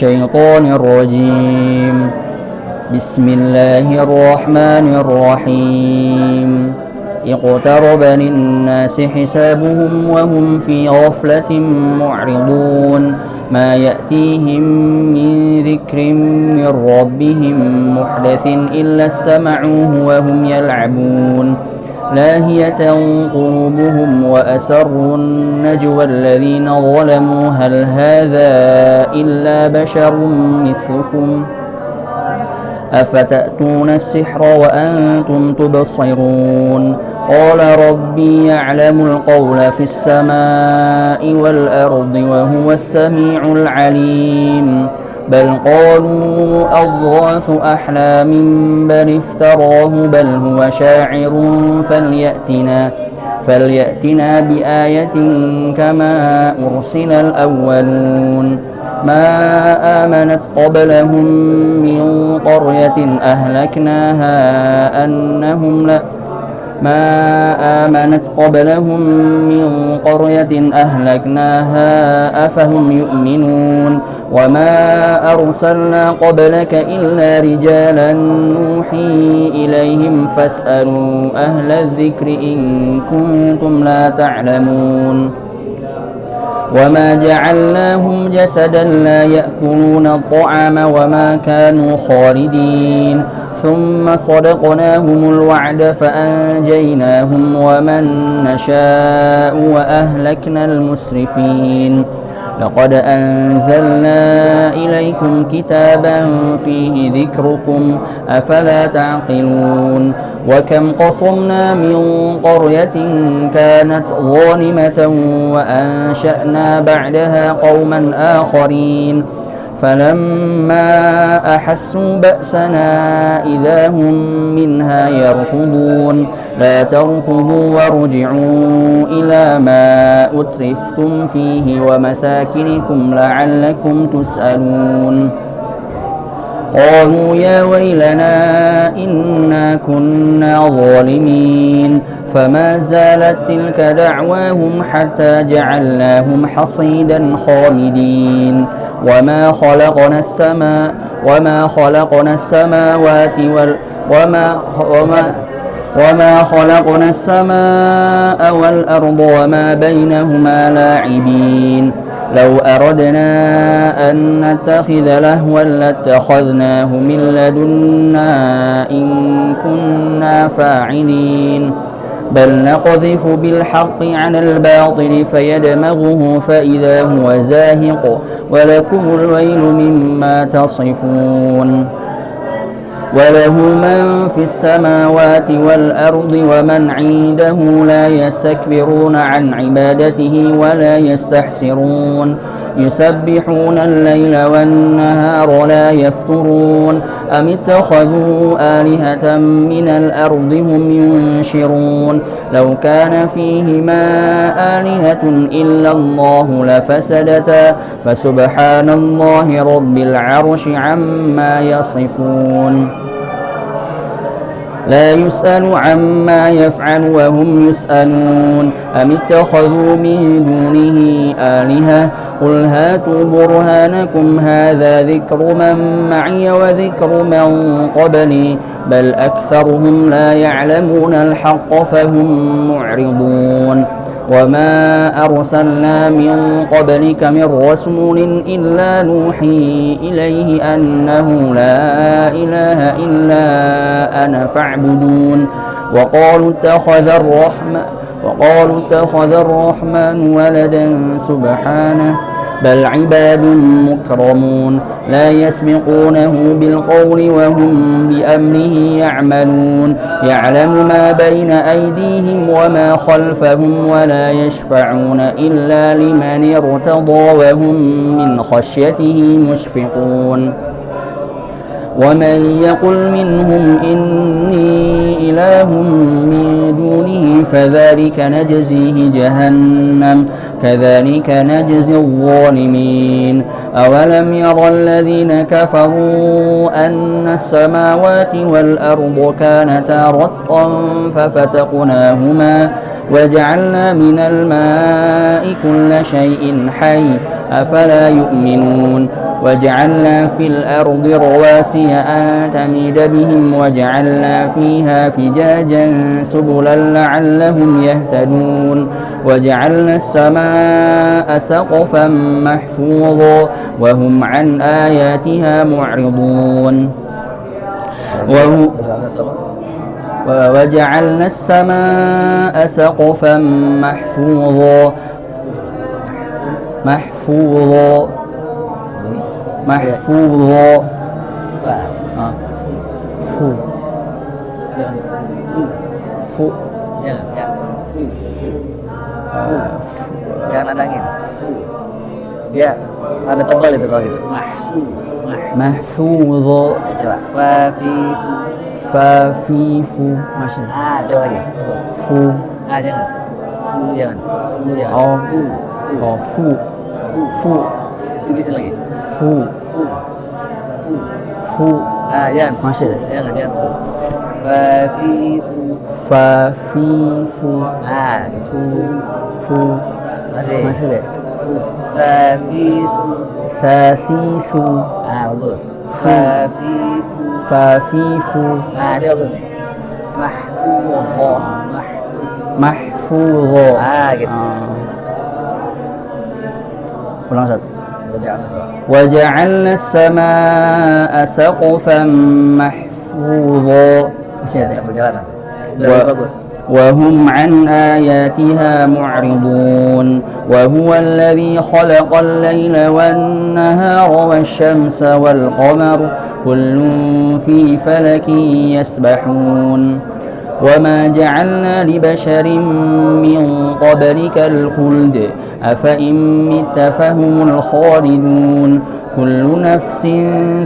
الشيطان الرجيم. بسم الله الرحمن الرحيم. اقترب للناس حسابهم وهم في غفلة معرضون. ما يأتيهم من ذكر من ربهم محدث إلا استمعوه وهم يلعبون. لاهية قلوبهم وأسروا النجوى الذين ظلموا هل هذا إلا بشر مثلكم أفتأتون السحر وأنتم تبصرون. قال ربي يعلم القول في السماء والأرض وهو السميع العليم. بل قالوا أضغاث أحلام بل افتراه بل هو شاعر فليأتنا بآية كما أرسل الأولون. ما آمنت قبلهم من قرية أهلكناها أفهم يؤمنون. وما أرسلنا قبلك إلا رجالا نوحي إليهم فاسألوا أهل الذكر إن كنتم لا تعلمون. وما جعلناهم جسدا لا يأكلون الطعام وما كانوا خالدين. ثم صدقناهم الوعد فأنجيناهم ومن نشاء وأهلكنا المسرفين. لقد أنزلنا إليكم كتابا فيه ذكركم أفلا تعقلون. وكم قصمنا من قرية كانت ظالمة وأنشأنا بعدها قوما آخرين فلما أحسوا بأسنا إذا هم منها يركضون. لا تركضوا وارجعوا إلى ما أترفتم فيه ومساكنكم لعلكم تسألون. قالوا يا ويلنا إنا كنا ظالمين. فما زالت تلك دعواهم حتى جعلناهم حصيدا خامدين. وما خلقنا السماء والأرض وما بينهما لاعبين. لو أردنا أن نتخذ لهوا لاتخذناه من لدنا إن كنا فاعلين. بل نقذف بالحق على الباطل فيدمغه فإذا هو زاهق ولكم الويل مما تصفون. وله من في السماوات والأرض ومن عنده لا يستكبرون عن عبادته ولا يستحسرون. يسبحون الليل والنهار لا يفترون. أم اتخذوا آلهة من الأرض هم ينشرون. لو كان فيهما آلهة إلا الله لفسدتا فسبحان الله رب العرش عما يصفون. لا يسأل عما يفعل وهم يسألون. أم اتخذوا من دونه آلهة قل هاتوا برهانكم هذا ذكر من معي وذكر من قبلي بل أكثرهم لا يعلمون الحق فهم معرضون. وما أرسلنا من قبلك من رسول إلا نوحي إليه أنه لا إله إلا أنا فاعبدون. وقالوا اتخذ الرحمن ولدا سبحانه بل عباد مكرمون لا يسبقونه بالقول وهم بأمره يعملون. يعلم ما بين أيديهم وما خلفهم ولا يشفعون إلا لمن ارتضى وهم من خشيته مشفقون. ومن يقل منهم إني إله من دونه فذلك نجزيه جهنم كذلك نجزي الظالمين أولم يرى الذين كفروا أن السماوات والأرض كانتا رتقا ففتقناهما وجعلنا من الماء كل شيء حي أفلا يؤمنون وجعلنا في الأرض رواسي أن تميد بهم وجعلنا فيها فجاجا سبلا لعلهم يهتدون وجعلنا السماء سقفا محفوظا وهم عن آياتها معرضون وجعلنا السماء سقفا محفوظا jangan ada angin. Ya, ada tebal itu kalau gitu. Mahfudho. Coba. Fafifu. Masih. Coba lagi. Fu. Jangan. Fu jangan. Oh. Fu. Tulisin lagi. Fu. Jangan. Masih. Jangan fu. Fafifu. Fu. Masih deh. Fafifu. Bagus. Fafifu. Dia bagus nih. Mahfudho. Gitu. Ulang satu. Waja'alna as-samaa'a saqfan mahfudho. Masih ada. Sambil jalan. Bagus. وهم عن آياتها معرضون وهو الذي خلق الليل والنهار والشمس والقمر كل في فلك يسبحون وما جعلنا لبشر من قبلك الخلد أفإن مت فهم الخالدون كل نفس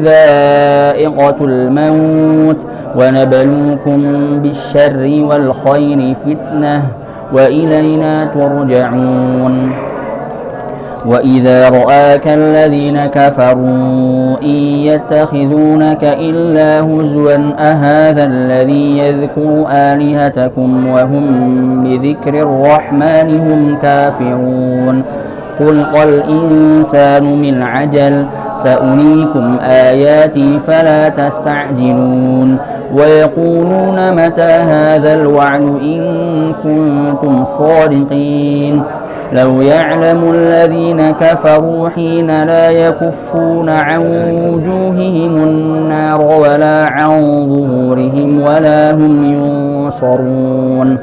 ذائقة الموت ونبلوكم بالشر والخير فتنة وإلينا ترجعون وإذا رآك الذين كفروا إن يتخذونك إلا هزوا أهذا الذي يذكر آلهتكم وهم بذكر الرحمن هم كافرون خلق الإنسان من عجل سأريكم آياتي فلا تستعجلون ويقولون متى هذا الوعد إن كنتم صادقين لو يعلم الذين كفروا حين لا يكفون عن وجوههم النار ولا عن ظهورهم ولا هم ينصرون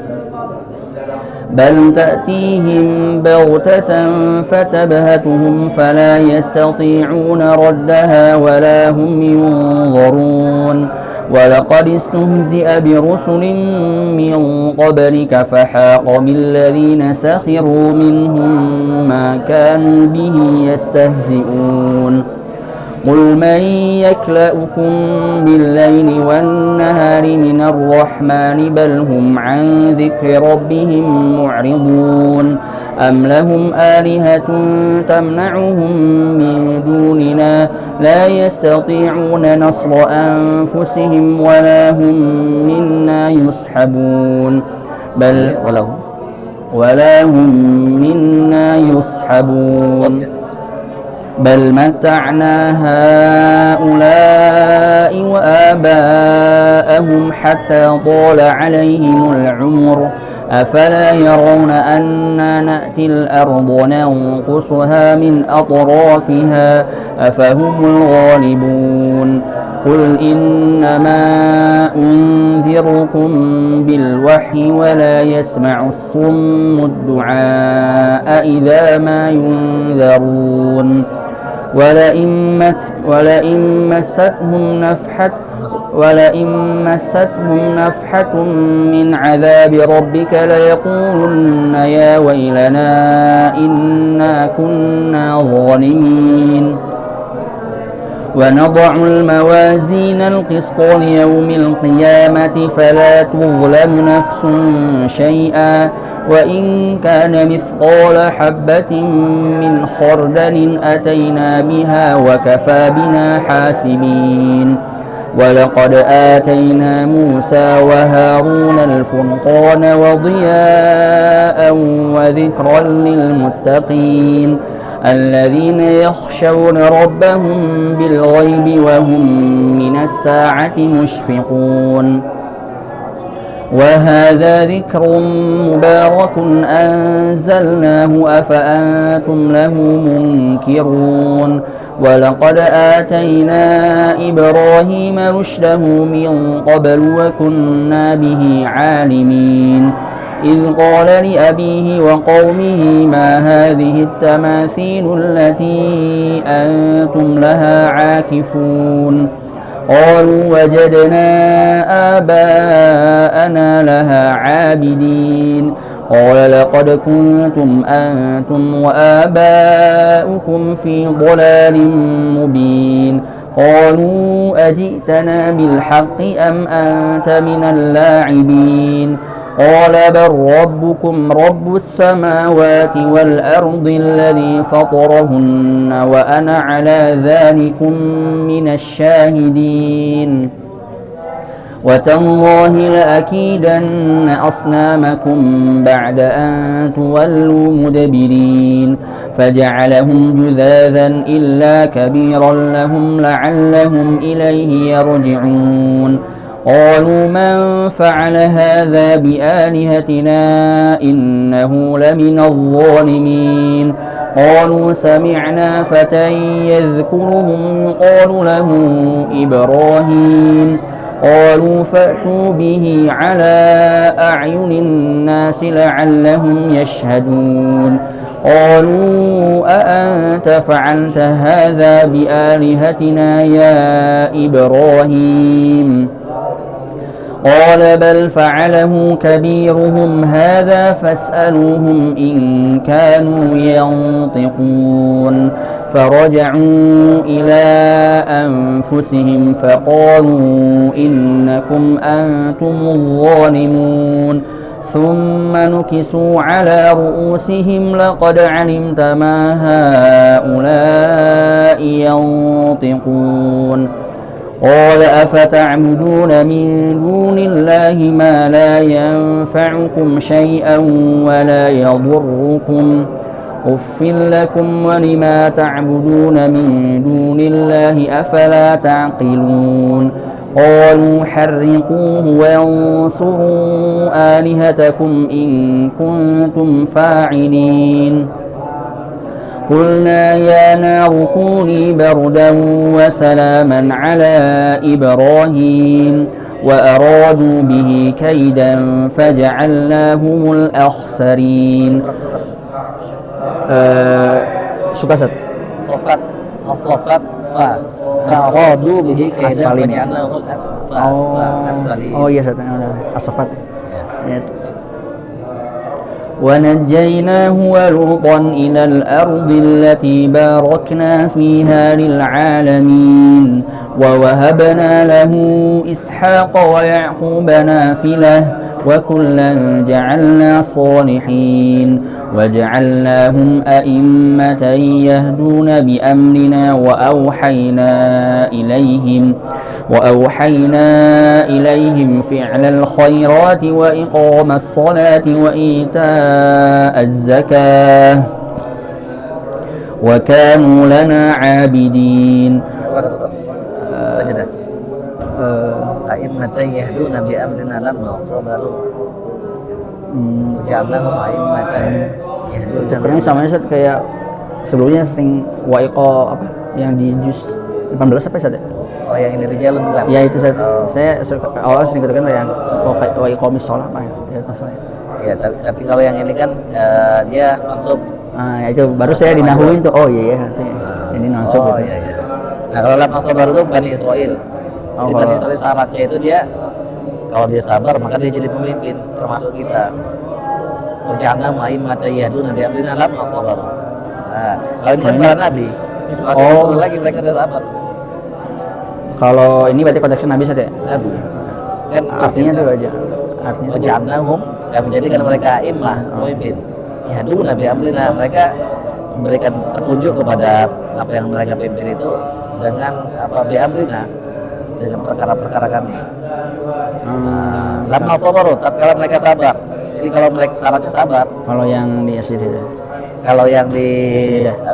بل تأتيهم بغتة فتبهتهم فلا يستطيعون ردها ولا هم ينظرون ولقد استهزئ برسل من قبلك فحاق بالذين سخروا منهم ما كانوا به يستهزئون قل من يكلأكم بالليل والنهار من الرحمن بل هم عن ذكر ربهم معرضون أم لهم آلهة تمنعهم من دوننا لا يستطيعون نصر أنفسهم ولا هم منا يصحبون بل ولا هم منا يصحبون بل متعنا هؤلاء وآباءهم حتى طال عليهم العمر أفلا يرون أنا نأتي الأرض ننقصها من أطرافها أفهم الغالبون قل إنما أنذركم بالوحي ولا يسمع الصم الدعاء إذا ما ينذرون ولئن مستهم نفحة من عذاب ربك ليقولن يا ويلنا إنا كنا ظالمين ونضع الموازين القسط ليوم القيامة فلا تظلم نفس شيئا وإن كان مثقال حبة من خردل أتينا بها وكفى بنا حاسبين ولقد آتينا موسى وهارون الفرقان وضياء وذكرا للمتقين الذين يخشون ربهم بالغيب وهم من الساعة مشفقون وهذا ذكر مبارك أنزلناه أفأنتم له منكرون ولقد آتينا إبراهيم رشده من قبل وكنا به عالمين إذ قال لأبيه وقومه ما هذه التماثيل التي أنتم لها عاكفون قالوا وجدنا آباءنا لها عابدين قال لقد كنتم أنتم وآباؤكم في ضلال مبين قالوا أجئتنا بالحق أم أنت من اللاعبين قال بل ربكم رب السماوات والأرض الذي فطرهن وأنا على ذلكم من الشاهدين وتالله لأكيدن أصنامكم بعد أن تولوا مدبرين فجعلهم جذاذا إلا كبيرا لهم لعلهم إليه يرجعون قالوا من فعل هذا بآلهتنا إنه لمن الظالمين قالوا سمعنا فتى يذكرهم يقال له إبراهيم قالوا فأتوا به على أعين الناس لعلهم يشهدون قالوا أأنت فعلت هذا بآلهتنا يا إبراهيم قال بل فعله كبيرهم هذا فاسألوهم إن كانوا ينطقون فرجعوا إلى أنفسهم فقالوا إنكم أنتم الظالمون ثم نكسوا على رؤوسهم لقد علمت ما هؤلاء ينطقون قال أفتعبدون من دون الله ما لا ينفعكم شيئا ولا يضركم أف لكم ولما تعبدون من دون الله أفلا تعقلون قالوا حرقوه وانصروا آلهتكم إن كنتم فاعلين قلنا يا نار كوني بردا وسلاما على إبراهيم وأرادوا به كيدا فجعلناهم الأخسرين Sofat فأرادوا به كيدا فجعلناهم الأسفلين Oh iya As-Saffat ونجيناه ولوطا إلى الأرض التي باركنا فيها للعالمين ووهبنا له إسحاق ويعقوب نافلة وكلا جعلنا صالحين وجعلناهم أئمة يهدون بأمرنا وأوحينا إليهم فعل الخيرات وإقام الصلاة وإيتاء الزكاة وكانوا لنا عابدين سجدة أئمة يهدون بأمرنا لما صبروا وجعلناهم أئمة يهدون Sebenarnya sama Ustaz kayak sebelumnya sering waiqo apa yang di juz 18 apa Ustaz? Oh yang ini Rijalun bukan? Ya itu saya awalnya sering katakan yang waiqomis sholat apa ya maksudnya. Ya tapi kalau yang ini kan dia mansub. Ya itu baru saya dinahuin tuh. Oh iya artinya ini mansub gitu. Iya. Nah kalau lama sabar itu Bani Israel. Jadi Bani Israel syaratnya itu dia kalau dia sabar maka dia jadi pemimpin termasuk kita. Jangan main mata yahduna bi amrina lamma sabar. Nah, kalau ini kan para nabi. Masih lagi mereka sudah sabar. Kalau ini berarti konteksnya Nabi saja. Nabi. Kan Artinya tuh aja. Artinya tuh. waja'alnahum, kami menjadikan mereka imah, pemimpin. Ya dulu Nabi Amrina, mereka memberikan petunjuk kepada apa yang mereka pimpin itu dengan apa bi amrina, dengan perkara-perkara kami. Lama sabaru, tatkala mereka sabar. Jadi kalau mereka syaratnya sabar. Kalau yang di asli itu. Kalau yang di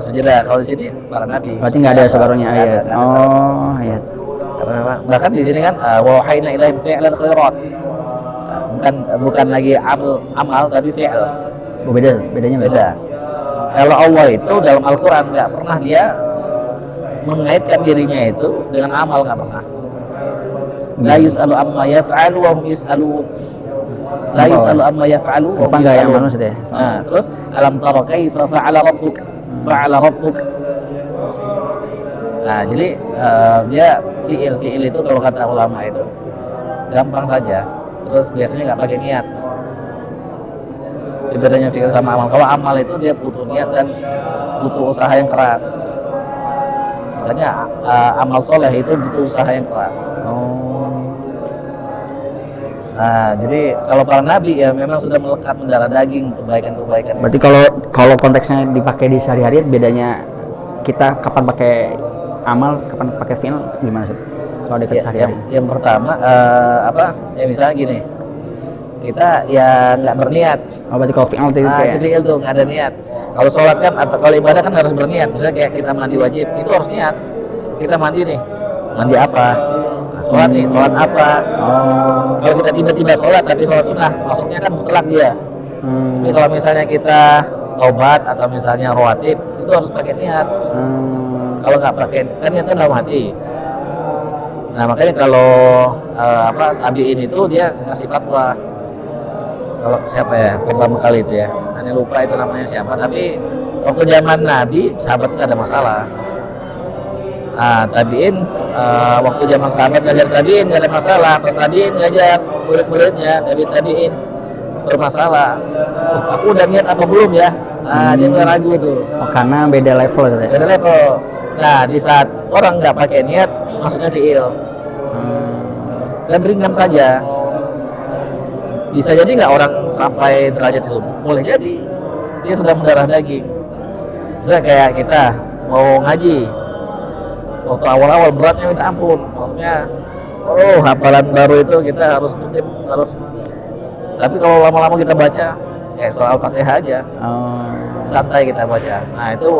sejadah, kalau di sini para nabi. Berarti nggak ada sabarunya ayat. Oh, ayat. Karena bahkan di sini kan wa wahayna ilaihim fi'lan khairat. Bukan lagi amal tapi fi'l. Oh, bedanya Beda. Kalau Allah itu dalam Al-Quran nggak pernah dia mengaitkan dirinya itu dengan amal, nggak pernah. La yus'alu amma yaf'alu wa hum yus'alun. La yus'alu amma yaf'alu wa hum Apa enggak yang yus'alun. manusia deh? Nah, terus alam tara kaifa fa'ala rabbuk fa'ala rabbuk. Nah, jadi dia fi'il itu kalau kata ulama itu gampang saja. Terus biasanya nggak pakai niat. Bedanya fi'il sama amal. Kalau amal itu dia butuh niat dan butuh usaha yang keras. Makanya amal soleh itu butuh usaha yang keras. Nah, jadi kalau para nabi ya memang sudah melekat mendarah daging kebaikan-kebaikan. Berarti kalau konteksnya dipakai di sehari-hari, bedanya kita kapan pakai amal, kapan pakai fi'il, gimana sih? Kalau di sehari-hari. Yang pertama ya misalnya gini, kita ya nggak berniat. Oh, berarti kalau fi'il itu kayak Fi'il tuh nggak ada niat. Kalau sholat kan atau kalau ibadah kan harus berniat. Misalnya kayak kita mandi wajib, itu harus niat. Kita mandi nih, mandi apa? Nah, sholat nih, sholat apa? Kalau kita tiba-tiba sholat tapi sholat sunnah, maksudnya kan mutlak dia. Tapi kalau misalnya kita tobat atau misalnya rawatib, itu harus pakai niat. Kalau nggak pakai, kan niatnya dalam hati. Nah makanya kalau tabiin itu dia ngasih fatwa. Kalau siapa ya pertama kali itu ya, Ane lupa itu namanya siapa. Tapi waktu zaman Nabi sahabat nggak ada masalah. Nah tabiin waktu zaman sahabat ngajar tabiin nggak ada masalah. Pas tabiin ngajar murid-muridnya tabiin bermasalah. Aku udah niat apa belum ya? Nah dia mulai ragu tuh. Oh, karena beda level gitu ya? Beda level. Nah di saat orang nggak pakai niat, maksudnya fi'il. Dan ringan saja. Bisa jadi nggak orang sampai derajat itu? Boleh jadi. Dia sudah mendarah daging. Misalnya kayak kita mau ngaji, waktu awal-awal beratnya minta ampun. Maksudnya, hafalan baru itu kita harus mungkin harus. Tapi kalau lama-lama kita baca, kayak soal Al-Fatihah aja, santai kita baca. Nah itu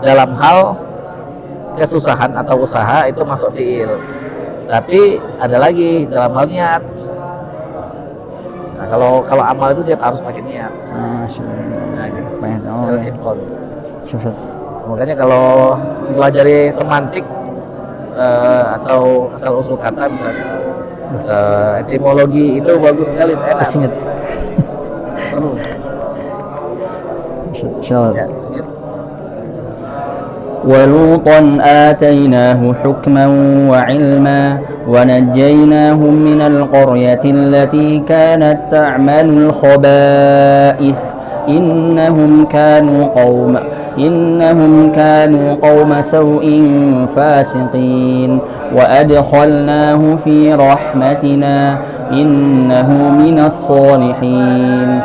dalam hal kesusahan atau usaha itu masuk fi'il. Tapi ada lagi dalam hal niat. Nah, kalau amal itu dia harus pakai niat. Nah, gitu. Secara simpel. Makanya kalau pelajari semantik atau asal usul kata misalnya, etimologi itu bagus sekali, enak. Seru. Ya, gitu. ولوطا آتيناه حكما وعلما ونجيناهم من القرية التي كانت تعمل الخبائث إنهم كانوا قوم سوء فاسقين وأدخلناه في رحمتنا إنه من الصالحين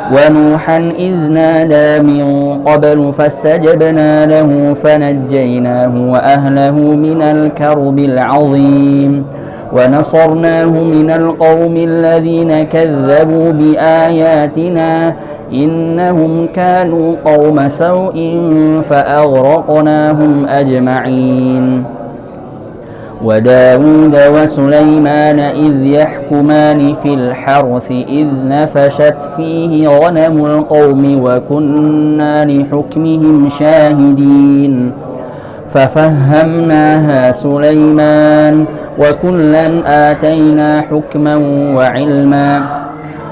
ونوحا إذ نادى من قبل فاستجبنا له فنجيناه وأهله من الكرب العظيم ونصرناه من القوم الذين كذبوا بآياتنا إنهم كانوا قوم سوء فأغرقناهم أجمعين وداود وسليمان إذ يحكمان في الحرث إذ نفشت فيه غنم القوم وكنا لحكمهم شاهدين ففهمناها سليمان وكلا آتينا حكما وعلما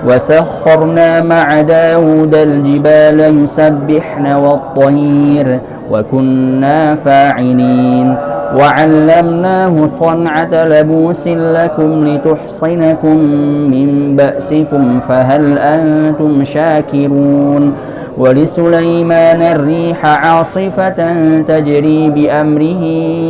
وسخرنا مع داود الجبال يسبحن والطير وكنا فاعلين وعلمناه صنعة لبوس لكم لتحصنكم من بأسكم فهل أنتم شاكرون ولسليمان الريح عاصفة تجري بأمره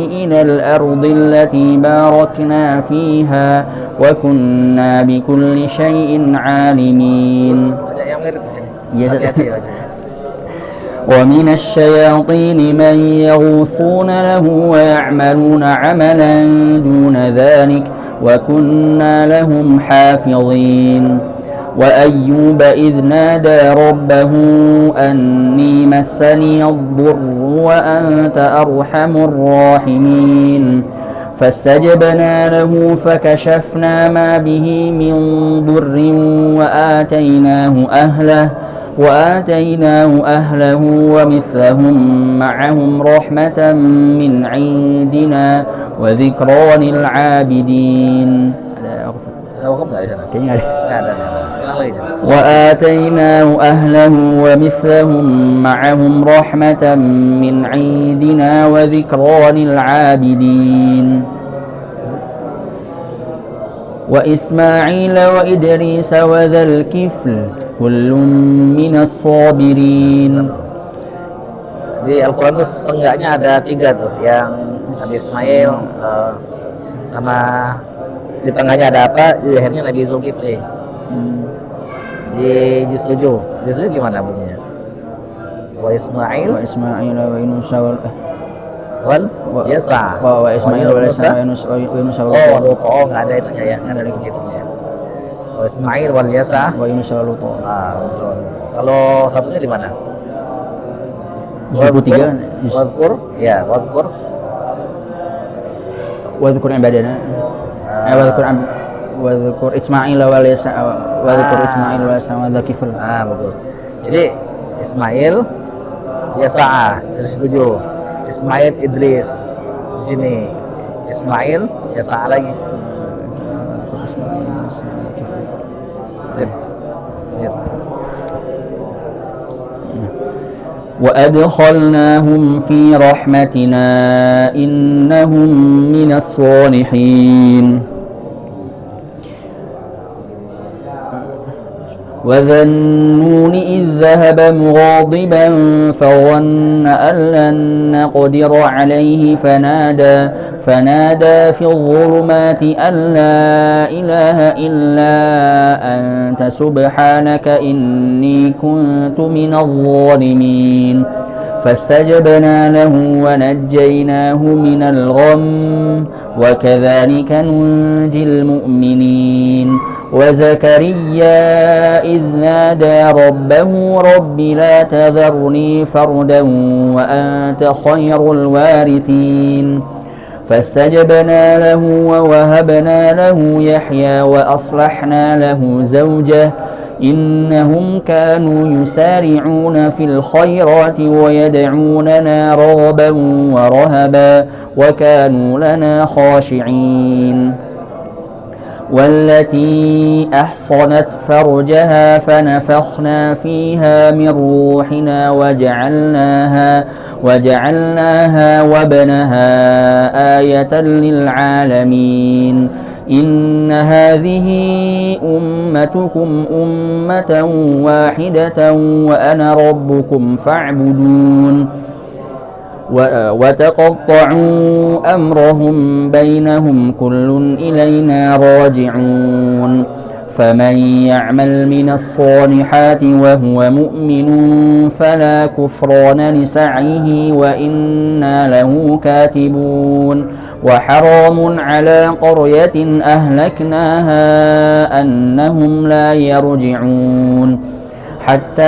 إلى الأرض التي باركنا فيها وكنا بكل شيء عالمين. ومن الشياطين من يغوصون له ويعملون عملا دون ذلك وكنا لهم حافظين. وأيوب إذ نادى ربه أني مسني الضر وأنت أرحم الراحمين فاستجبنا له فكشفنا ما به من ضر وآتيناه أهله ومثلهم معهم رحمة من عندنا وذكرى للعابدين. وآتيناه أهله ومثلهم معهم رحمة من عندنا وذكرى للعابدين. وإسماعيل وإدريس وذا الكفل كل من الصابرين. Di Al-Quran tuh seenggaknya ada 3 tuh, yang Nabi Ismail, sama di tengahnya ada apa? Di akhirnya Nabi Zulkifli. Di juz 7 gimana bunyinya? Wa Ismail wa Yunus wal Yasa. Wa Ismail wa Yunus Oh, nggak ada itunya ya, nggak ada begitunya. Wa Ismail wal Yasa wa Yunus wa Lut. Kalau satunya di mana? 23. Wadkur, ya, wadkur. Wadkur ibadana. Wadkur Ismail wal Yasa wadkur Ismail wa Yasa wa Dzulkifl. Bagus. Jadi Ismail, Yasa, terus 7. Ismail, Idris di sini. Ismail, Yasa lagi. Sip. وأدخلناهم في رحمتنا إنهم من الصالحين. وذا النون إذ ذهب مغاضبا فظن أن لن نقدر عليه فنادى في الظلمات أن لا إله إلا أنت سبحانك إني كنت من الظالمين فاستجبنا له ونجيناه من الغم وكذلك ننجي المؤمنين. وزكريا إذ نادى ربه رب لا تذرني فردا وأنت خير الوارثين فاستجبنا له ووهبنا له يحيى وأصلحنا له زوجه إنهم كانوا يسارعون في الخيرات ويدعوننا رغبا ورهبا وكانوا لنا خاشعين. والتي أحصنت فرجها فنفخنا فيها من روحنا وجعلناها وابنها آية للعالمين. إن هذه أمتكم أمة واحدة وأنا ربكم فاعبدون. وتقطعوا أمرهم بينهم كل إلينا راجعون. فمن يعمل من الصالحات وهو مؤمن فلا كفران لسعيه وإنا له كاتبون. وحرام على قرية أهلكناها أنهم لا يرجعون حتى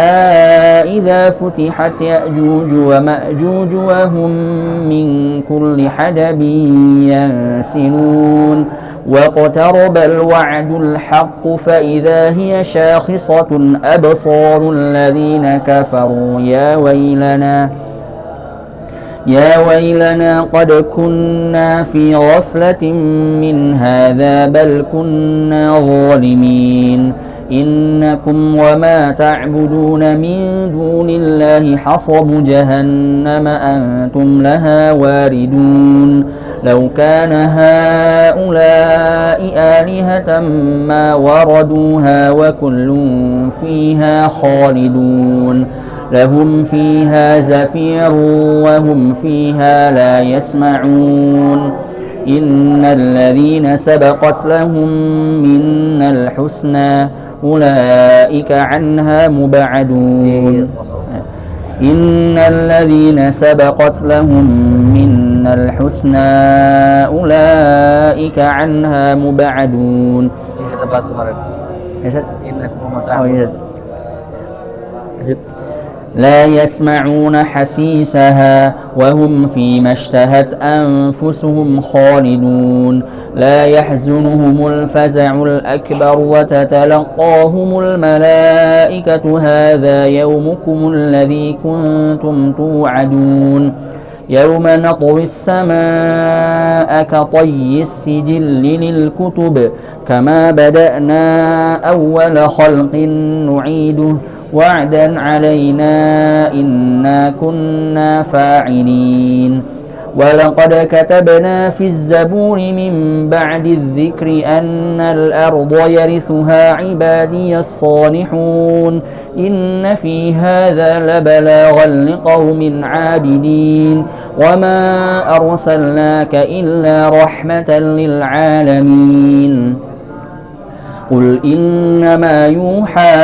إذا فتحت يأجوج ومأجوج وهم من كل حدب ينسلون. واقترب الوعد الحق فإذا هي شاخصة أبصار الذين كفروا يا ويلنا قد كنا في غفلة من هذا بل كنا ظالمين. إنكم وما تعبدون من دون الله حصب جهنم أنتم لها واردون لو كان هؤلاء آلهة ما وردوها وكل فيها خالدون لهم فيها زفير وهم فيها لا يسمعون إن الذين سبقت لهم منا الحسنى أولئك عنها مبعدون إن الذين سبقت لهم منا الحسنى أولئك عنها مبعدون. Kita bahas kemarin. لا يسمعون حسيسها وهم فيما اشتهت أنفسهم خالدون لا يحزنهم الفزع الأكبر وتتلقاهم الملائكة هذا يومكم الذي كنتم توعدون يوم نطوي السماء كطي السجل للكتب كما بدأنا أول خلق نعيده وعدا علينا إنا كنا فاعلين ولقد كتبنا في الزبور من بعد الذكر أن الأرض يرثها عبادي الصالحون إن في هذا لبلاغا لقوم عابدين وما أرسلناك إلا رحمة للعالمين قل إنما يوحى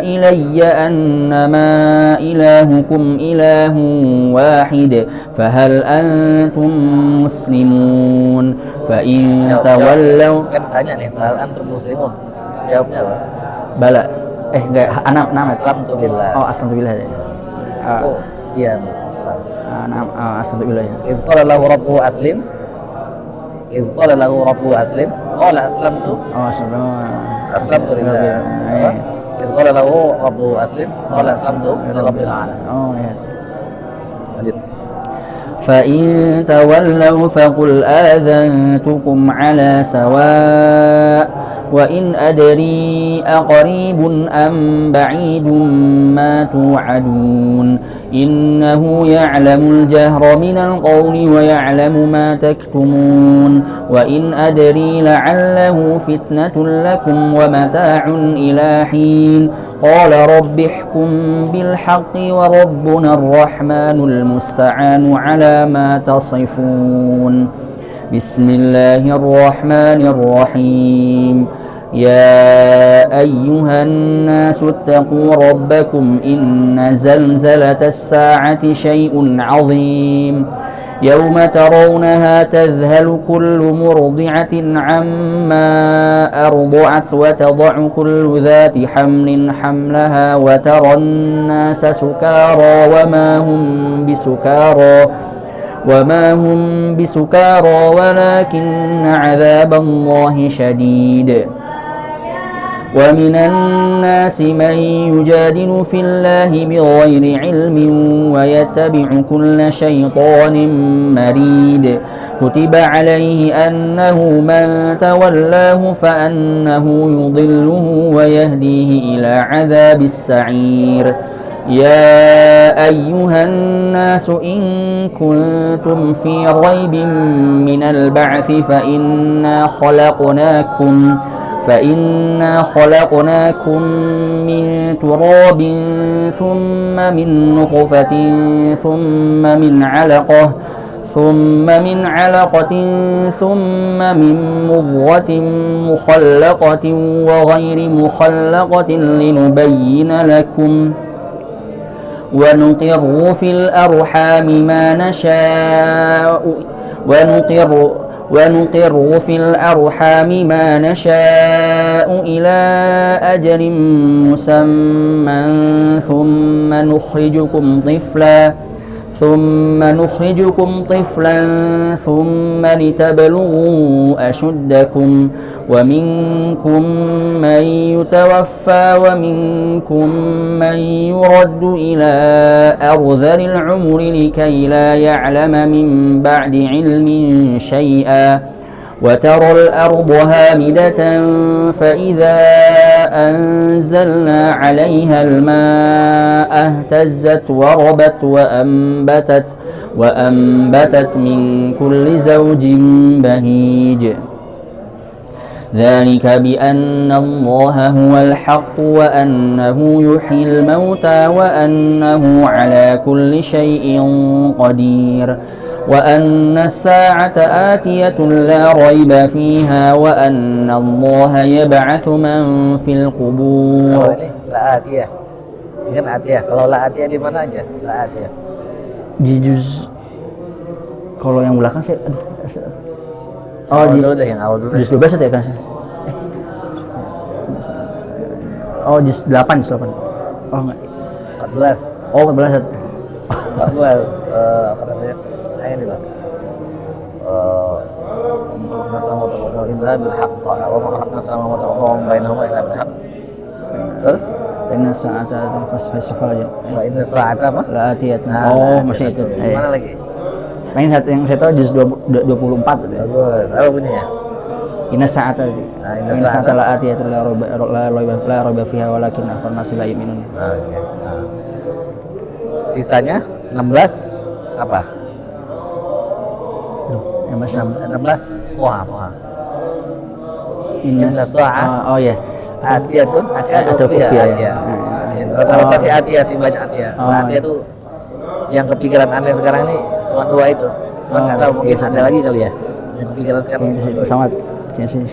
إلي أنما إلهكم إله واحد فهل أنتم مسلمون فإن تولوا tanya nih fahal antum muslimun jawabnya apa bala enggak nama aslamtu billah aslamtu billah iya Islam aslamtu billah idh qala lahu rabbuhu aslim idh qala lahu rabbuhu aslim qala aslamtu aslamtu lillah idh qala lahu rabbuhu aslim qala aslamtu lirabbil alamin فإن تولوا فقل آذنتكم على سواء وإن أدري أقريب أم بعيد ما توعدون إنه يعلم الجهر من القول ويعلم ما تكتمون وإن أدري لعله فتنة لكم ومتاع إلى حين قال رب احكم بالحق وربنا الرحمن المستعان على ما تصفون بسم الله الرحمن الرحيم يا أيها الناس اتقوا ربكم إن زلزلة الساعة شيء عظيم يوم ترونها تذهل كل مرضعة عما أرضعت وتضع كل ذات حمل حملها وترى الناس سكارى وما هم بسكارى ولكن عذاب الله شديد ومن الناس من يجادل في الله بغير علم ويتبع كل شيطان مريد كتب عليه أنه من تولاه فأنه يضله ويهديه إلى عذاب السعير يا أيها الناس إن كنتم في ريب من البعث فإنا خلقناكم من تراب ثم من نطفة ثم من علقة ثم من مضغة مخلقة وغير مخلقة لنبين لكم ونقر في الأرحام ما نشاء إلى أجل مسمى ثم نخرجكم طفلا ثم لتبلغوا أشدكم ومنكم من يتوفى ومنكم من يرد إلى أرذل العمر لكي لا يعلم من بعد علم شيئا وترى الأرض هامدة فإذا أنزلنا عليها الماء اهتزت وربت وأنبتت من كل زوج بهيج ذلك بأن الله هو الحق وأنه يحيي الموتى وأنه على كل شيء قدير وأن الساعة آتية لا ريب فيها وأن الله يبعث من في القبور. Kalau ini la atiyah. Ini kan atiyah. Kalau la atiyah di mana aja? La atiyah. Di juz, kalau yang belakang sih Awal dulu deh, yang awal dulu. Juz 12 ya kan? Oh, juz 8, juz 8. Oh enggak. 14. Oh, 14. 14 apa namanya? Ayat ini Bang. Sama wa illa bil haqq wa ma khalaqna samawati wal arda bainahuma illa bil haqq. Terus Inna sa'ata fasfasifal ya. wa inna sa'ata apa? La atiyat. Nah, Oh, masih itu. Mana lagi? Yang saya tahu juz 24 itu. Bagus. Apa bunyinya? Inna sa'ata. Nah, Inna sa'ata la atiyat la raiba fiha walakin aktsarun nasi la yu'minun. Oke. Nah. Sisanya 16 apa? Yang masih 16 poha. Inna sa'ah. Oh ya. Atiyatun Atiyah, akadu fiha ya. atiyah. Di sini rata-rata sih atiyah sih, banyak atiyah. Oh. Atiyah tuh yang kepikiran aneh sekarang ini cuma 2 itu. Cuma nggak tahu mungkin ada lagi kali ya. Yang kepikiran sekarang. Sangat. Ya sih.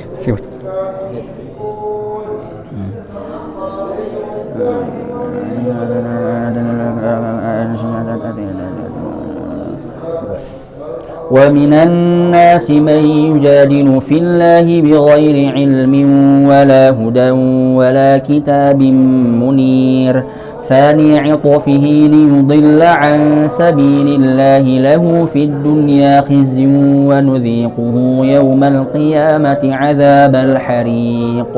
ومن الناس من يجادل في الله بغير علم ولا هدى ولا كتاب منير ثاني عطفه ليضل عن سبيل الله له في الدنيا خزي ونذيقه يوم القيامة عذاب الحريق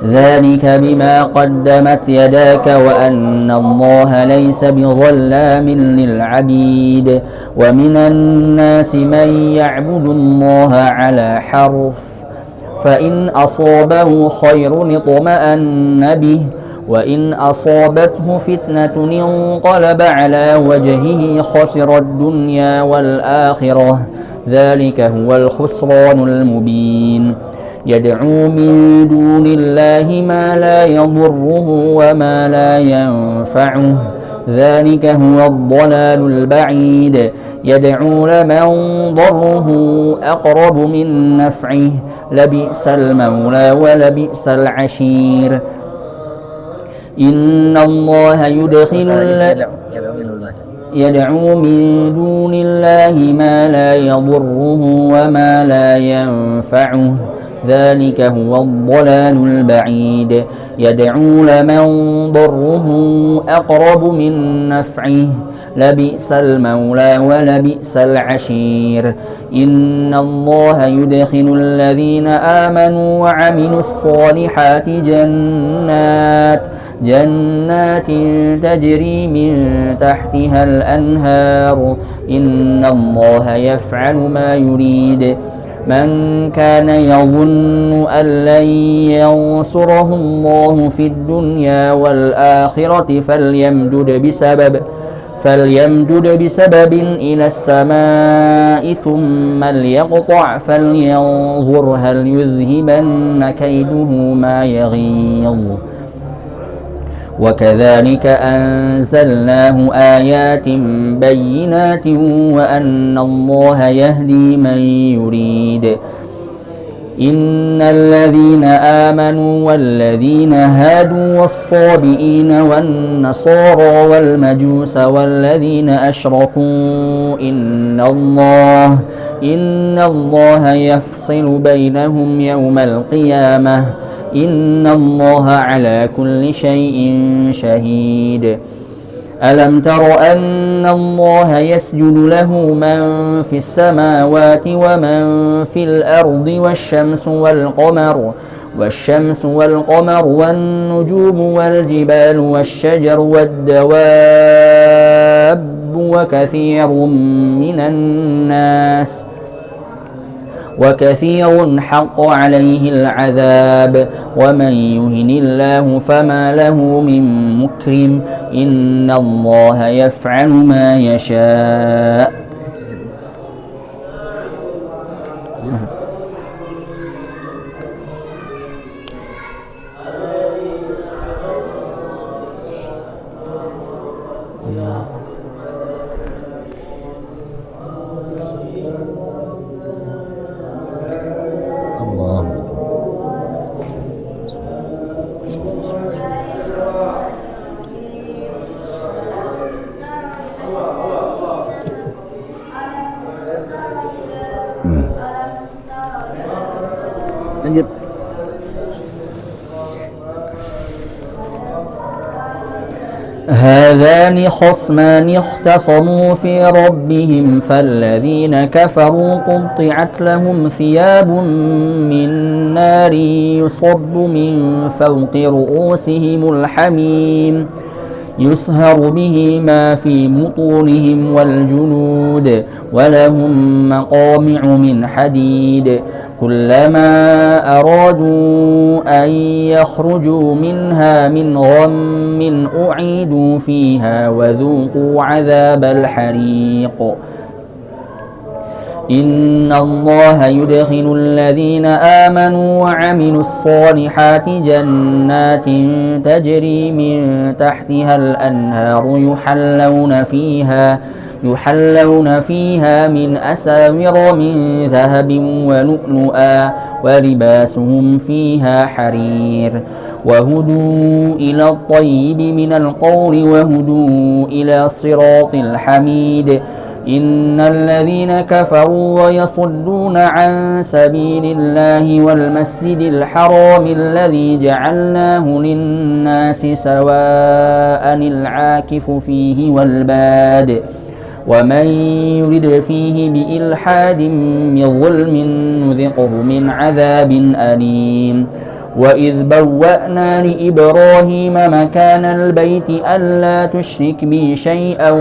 ذلك بما قدمت يداك وأن الله ليس بظلام للعبيد ومن الناس من يعبد الله على حرف فإن أصابه خير اطمأن به وإن أصابته فتنة انقلب على وجهه خسر الدنيا والآخرة ذلك هو الخسران المبين يدعو من دون الله ما لا يضره وما لا ينفعه ذلك هو الضلال البعيد يدعو لمن ضره أقرب من نفعه لبئس المولى ولبئس العشير إن الله يدعو من دون الله ما لا يضره وما لا ينفعه ذلك هو الضلال البعيد يدعو لمن ضره أقرب من نفعه لبئس المولى ولبئس العشير إن الله يدخل الذين آمنوا وعملوا الصالحات جنات تجري من تحتها الأنهار إن الله يفعل ما يريد من كان يظن أن لن ينصره الله في الدنيا والآخرة فليمدد بسبب إلى السماء ثم ليقطع فلينظر هل يذهبن كيده ما يغيظ وكذلك أنزلناه آيات بينات وأن الله يهدي من يريد إن الذين آمنوا والذين هادوا والصابئين والنصارى والمجوس والذين أشركوا إن الله يفصل بينهم يوم القيامة إن الله على كل شيء شهيد ألم تر أن الله يسجد له من في السماوات ومن في الأرض والشمس والقمر والنجوم والجبال والشجر والدواب وكثير من الناس وكثير حق عليه العذاب ومن يهن الله فما له من مكرم إن الله يفعل ما يشاء. Lanjut. هذان خصمان اختصموا في ربهم فالذين كفروا قطعت لهم ثياب من نار يصب من فوق رؤوسهم الحميم يصهر به ما في بطونهم والجلود ولهم مقامع من حديد كلما أرادوا أن يخرجوا منها من غم أعيدوا فيها وذوقوا عذاب الحريق إن الله يدخل الذين آمنوا وعملوا الصالحات جنات تجري من تحتها الأنهار يحلون فيها من أساور من ذهب ولؤلؤا ولباسهم فيها حرير وهدوا إلى الطيب من القول وهدوا إلى صراط الحميد إن الذين كفروا ويصدون عن سبيل الله والمسجد الحرام الذي جعلناه للناس سواء العاكف فيه والباد ومن يرد فيه بإلحاد بظلم نذقه من عذاب أليم وإذ بوأنا لإبراهيم مكان البيت ألا تشرك بي شيئا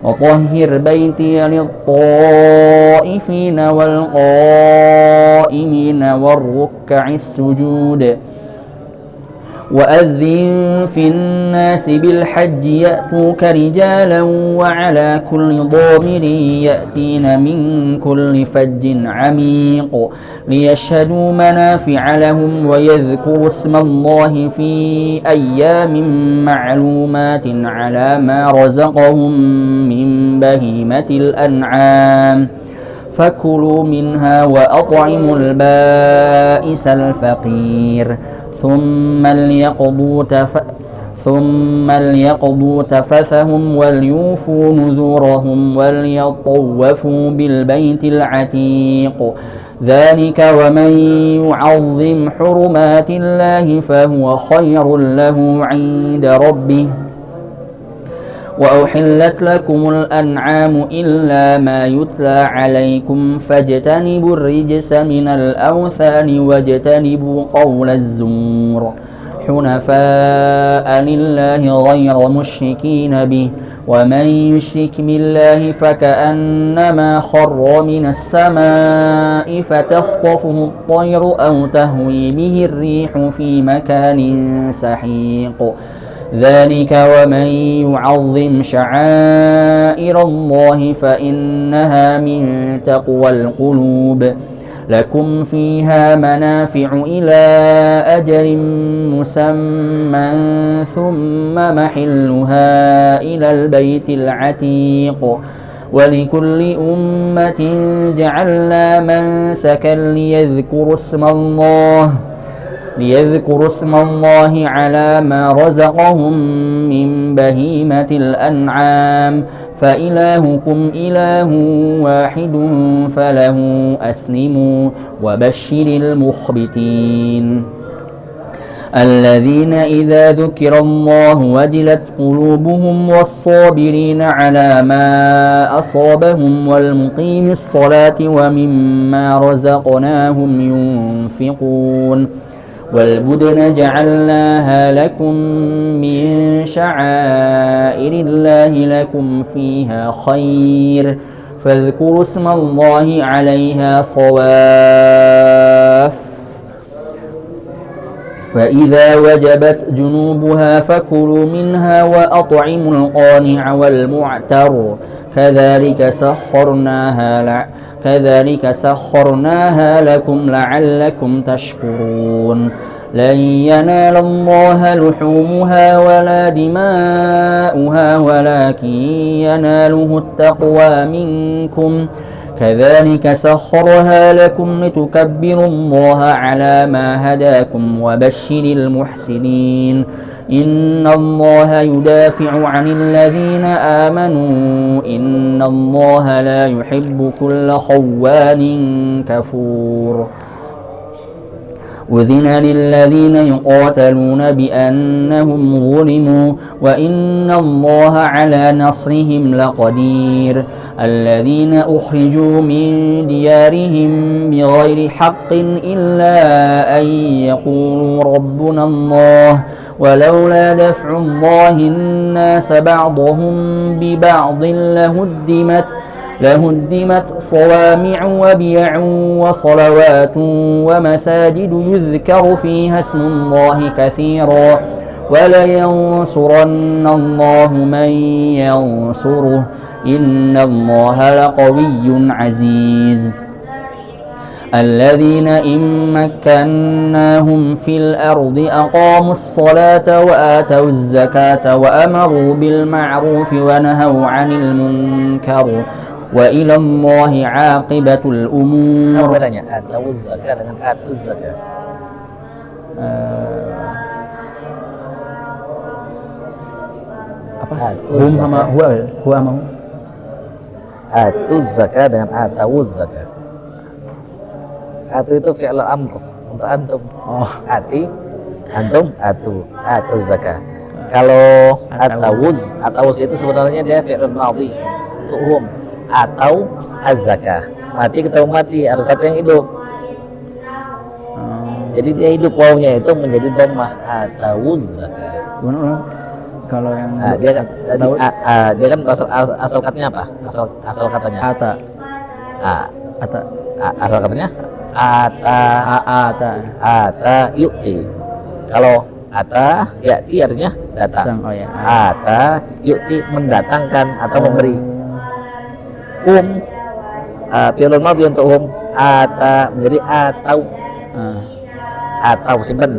وطهر بيتي للطائفين والقائمين والركع السجود وأذن في الناس بالحج يأتوك رجالا وعلى كل ضامر يأتين من كل فج عميق ليشهدوا منافع لهم ويذكروا اسم الله في أيام معلومات على ما رزقهم من بهيمة الأنعام فكلوا منها وأطعموا البائس الفقير ثم ليقضوا تفثهم وليوفوا نذورهم وليطوفوا بالبيت العتيق ذلك ومن يعظم حرمات الله فهو خير له عند ربه وأحلت لكم الأنعام إلا ما يتلى عليكم فاجتنبوا الرجس من الأوثان واجتنبوا قول الزور حنفاء لله غير مشركين به ومن يشرك بالله فكأنما خر من السماء فتخطفه الطير أو تهوي به الريح في مكان سحيق ذلك ومن يعظم شعائر الله فإنها من تقوى القلوب لكم فيها منافع إلى أجل مسمى ثم محلها إلى البيت العتيق ولكل أمة جعلنا منسكا ليذكروا اسم الله على ما رزقهم من بهيمة الأنعام فإلهكم إله واحد فله أسلموا وبشر المخبتين الذين إذا ذكر الله وجلت قلوبهم والصابرين على ما أصابهم والمقيم الصلاة ومما رزقناهم ينفقون والبدن جعلناها لكم من شعائر الله لكم فيها خير فاذكروا اسم الله عليها صواف فإذا وجبت جنوبها فكلوا منها وأطعموا القانع والمعتر كذلك سخرناها لكم لعلكم تشكرون لن ينال الله لحومها ولا دماؤها ولكن يناله التقوى منكم كذلك سخرها لكم لتكبروا الله على ما هداكم وبشر المحسنين إن الله يدافع عن الذين آمنوا إن الله لا يحب كل خوان كفور أذن للذين يقاتلون بأنهم ظلموا وإن الله على نصرهم لقدير الذين أخرجوا من ديارهم بغير حق إلا أن يقولوا ربنا الله ولولا دفع الله الناس بعضهم ببعض لهدمت صوامع وبيع وصلوات ومساجد يذكر فيها اسم الله كثيرا ولينصرن الله من ينصره إن الله لقوي عزيز الذين إن مكناهم في الأرض أقاموا الصلاة وآتوا الزكاة وأمروا بالمعروف ونهوا عن المنكر وإلى الله عاقبة الأمور. Apa bedanya atau zakat dengan atuz zakat? Hum sama huwa sama hum. Atuz zakat dengan atawuz zakat. Atu itu fi'il amr untuk antum. Ati, antum, atu zakat. Kalau atawuz itu sebenarnya dia fi'il madhi untuk hum atau az-zakah. Mati ketemu mati, harus satu yang hidup. Jadi dia hidup, wawunya itu menjadi dhammah atawuz zakah. Kalau yang dia kan asal katanya apa? Asal katanya ata. Asal katanya ata yu'ti. Kalau ata ya'ti artinya datang. Ata yu'ti mendatangkan atau memberi. Fi'il madhi untuk ata menjadi atau simpan.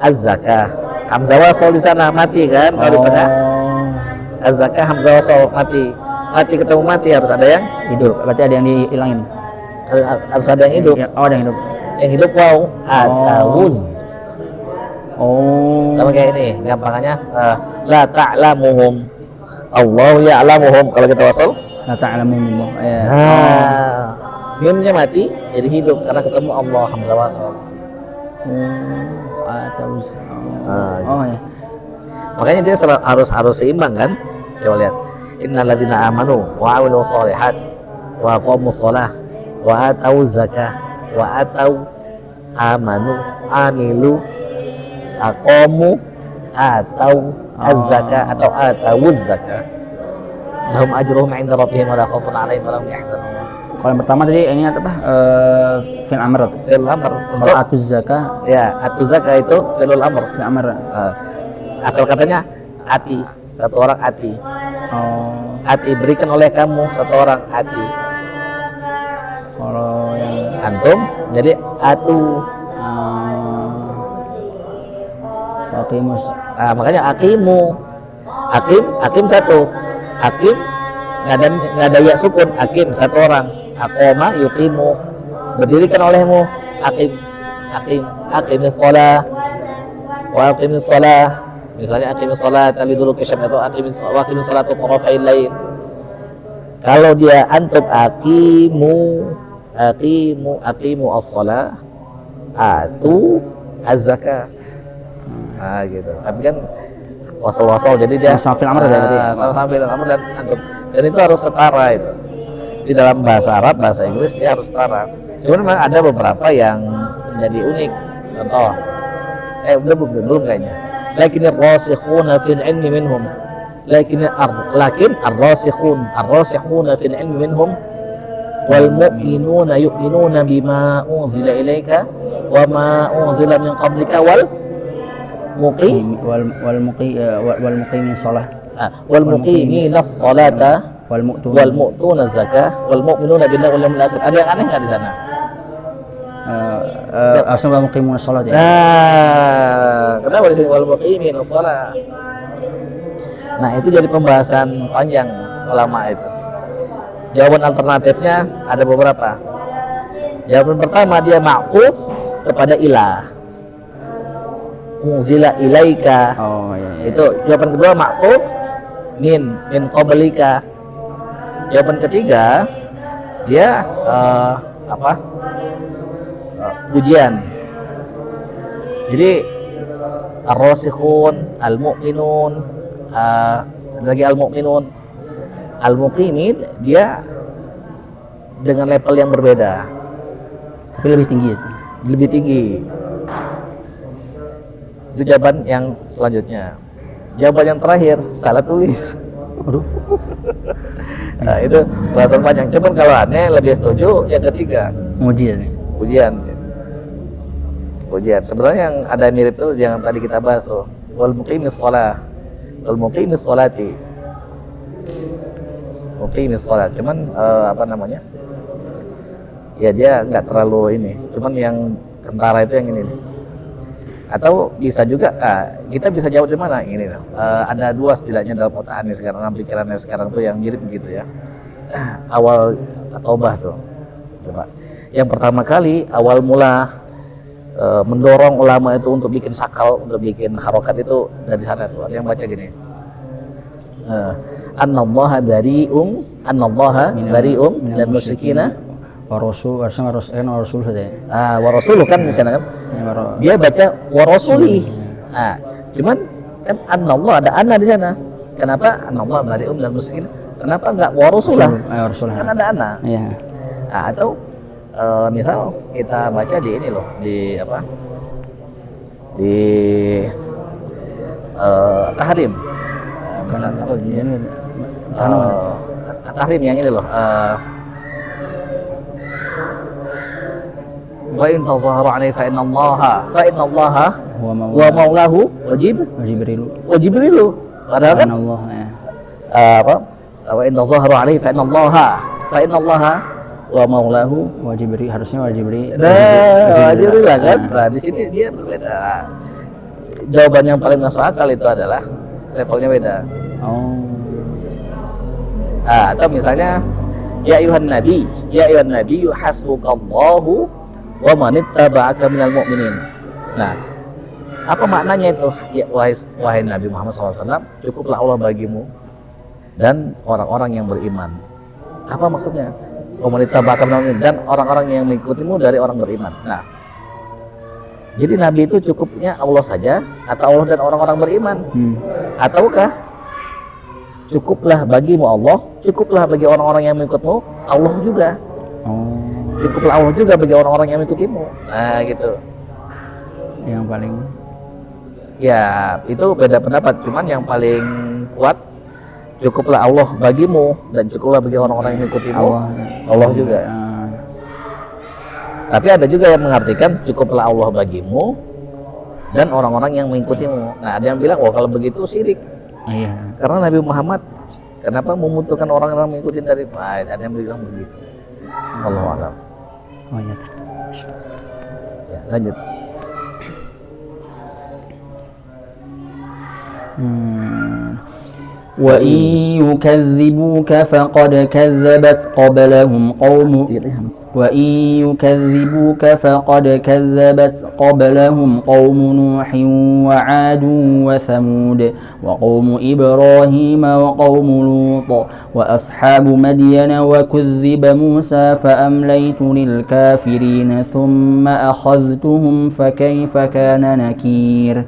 Az-zakah hamzah wasal di sana mati kan, kalau di tengah az-zakah hamzah wasal mati ketemu mati, harus ada yang hidup. Berarti ada yang dihilangin. Harus ada yang hidup. Ada yang hidup. Yang hidup waw atawuz. Sama kayak ini gampangannya la ta'lamuhum Allahu ya'lamuhum. Kalau kita wasal la ta'lamuhum. Mimnya mati jadi hidup karena ketemu Allah, hamzah wasal. Atawuz. Ya. Makanya dia harus seimbang kan? Coba lihat. Innal ladzina amanu wa 'amilus shalihat wa aqamus shalah wa atawuz zakah wa atau amanu amilu aqamu atau az-zakah atau atawuz zakah lahum ajruhum 'inda rabbihim wa la khaufun 'alaihim wa la hum yahzanun. Kalau yang pertama tadi ini apa? Fi'il amr. Fi'il amr. Kalau atuz zakah, ya atuz zakah itu fi'il amr. Fi'il amr. Asal katanya ati, satu orang ati. Ati berikan oleh kamu satu orang ati. Kalau yang antum jadi atu. Aqimus. Makanya akimu. Akim satu. Akim nggak ada ya sukun. Akim satu orang. Aqoma yuqimu, berdirikan olehmu. Aqimis shalah wa aqimis shalah. Misalnya aqimis shalat lidulu kisyam atau aqimis salatu qurafa'il lain. Kalau dia antum aqimu as-shalah atu az-zakah. Gitu. Tapi kan wasal jadi dia sama-sama amr tadi. Sama-sama fi'il amr dan antum. Dan itu harus setara itu. Di dalam bahasa Arab, bahasa Inggris dia harus setara. Cuman memang ada beberapa yang menjadi unik. Contoh, belum kayaknya. Lakin ar-rasikhuna fil 'ilmi minhum. lakin ar-rasikhuna fil ilmi minhum wal mu'minuna yu'minuna bima unzila ilaika wa ma unzila min qablika wal muqimin salah wal muqimin as-salata wal mu'tuna zakah wal mu'minuna billahi wal yawmil akhir. Ada yang aneh nggak di sana? Asal wal muqimin salat ya. Nah, kenapa di sini wal muqimin as-salah? Nah, itu jadi pembahasan panjang ulama itu. Jawaban alternatifnya ada beberapa. Jawaban pertama dia ma'quf kepada ilah. Unzila ilaika. Oh iya, iya. Itu jawaban kedua ma'quf min qablika. Jawaban ketiga dia ujian. Jadi ar-rasikhun, al-mu'minun, lagi al-mu'minun, al-muqimin dia dengan level yang berbeda. Tapi lebih tinggi ya? Lebih tinggi. Itu jawaban yang selanjutnya. Jawaban yang terakhir salah tulis. Aduh. Nah, itu bahasan panjang. Cuman kalau aneh lebih setuju yang ketiga. Ujian. Ujian. Sebenarnya yang ada mirip tuh yang tadi kita bahas tuh. Wal muqimis shalah. Wal muqimis sholati. Muqimis shalah. Cuman ya dia nggak terlalu ini. Cuman yang kentara itu yang ini nih. Atau bisa juga kita bisa jawab di mana ini ada dua setidaknya dalam otak ini sekarang, pikirannya sekarang tuh yang mirip begitu ya. Awal Taubah tuh coba yang pertama kali awal mula mendorong ulama itu untuk bikin sakal, untuk bikin harokat itu dari sana tuh. Ada yang baca gini, annallaha bari'um dan musyrikina wa rasul saja. Wa rasul kan di sana kan. Dia baca wa rasuli. Cuman kan anallah ada ana di sana. Kenapa anallah bari'um dan musyrikina? Kenapa enggak wa rasulah? Kan ada ana. Iya. Atau misal kita baca di ini loh, di apa? Di tahrim. Misalnya apa ini? Tahrim yang ini loh. Wa in tazahara alaihi fa inna allaha wa maulahu wa jibrilu. Padahal kan Allah ya. Wa in tazahara alaihi fa inna allaha wa maulahu wa jibril, harusnya wa jibril. Nah, jibril lah kan. Nah, di sini dia berbeda. Jawaban yang paling masuk akal itu adalah levelnya beda. Oh. Atau misalnya ya ayuhan nabi hasbukallahu wa man ittaba'aka minal mu'minin. Nah, apa maknanya itu? Ya, wahai Nabi Muhammad SAW, cukuplah Allah bagimu dan orang-orang yang beriman. Apa maksudnya? Wa man ittaba'aka minal mu'minin, dan orang-orang yang mengikutimu dari orang beriman. Nah, jadi Nabi itu cukupnya Allah saja, atau Allah dan orang-orang beriman? Ataukah cukuplah bagimu Allah, cukuplah bagi orang-orang yang mengikutmu Allah juga? Cukuplah Allah juga bagi orang-orang yang mengikutimu. Nah, gitu. Yang paling ya itu beda pendapat. Cuman yang paling kuat cukuplah Allah bagimu dan cukuplah bagi orang-orang yang mengikutimu Allah juga. Tapi ada juga yang mengartikan cukuplah Allah bagimu dan orang-orang yang mengikutimu. Nah, ada yang bilang kalau begitu syirik. Iya. Karena Nabi Muhammad kenapa membutuhkan orang-orang mengikuti dari ada yang bilang begitu. Allahu a'lam. Oh ya. Ya, lanjut. وَإِنْ يُكَذِّبُوكَ فَقَدْ كَذَّبَتْ قَبْلَهُمْ قَوْمُ نُوحٍ وَعَادٌ وَثَمُودَ وَقَوْمُ إِبْرَاهِيمَ وَقَوْمُ لُوطٍ وَأَصْحَابُ مَدْيَنَ وَكُذِّبَ مُوسَى فَأَمْلَيْتُ لِلْكَافِرِينَ ثُمَّ أَخَذْتُهُمْ فَكَيْفَ كَانَ نَكِيرِ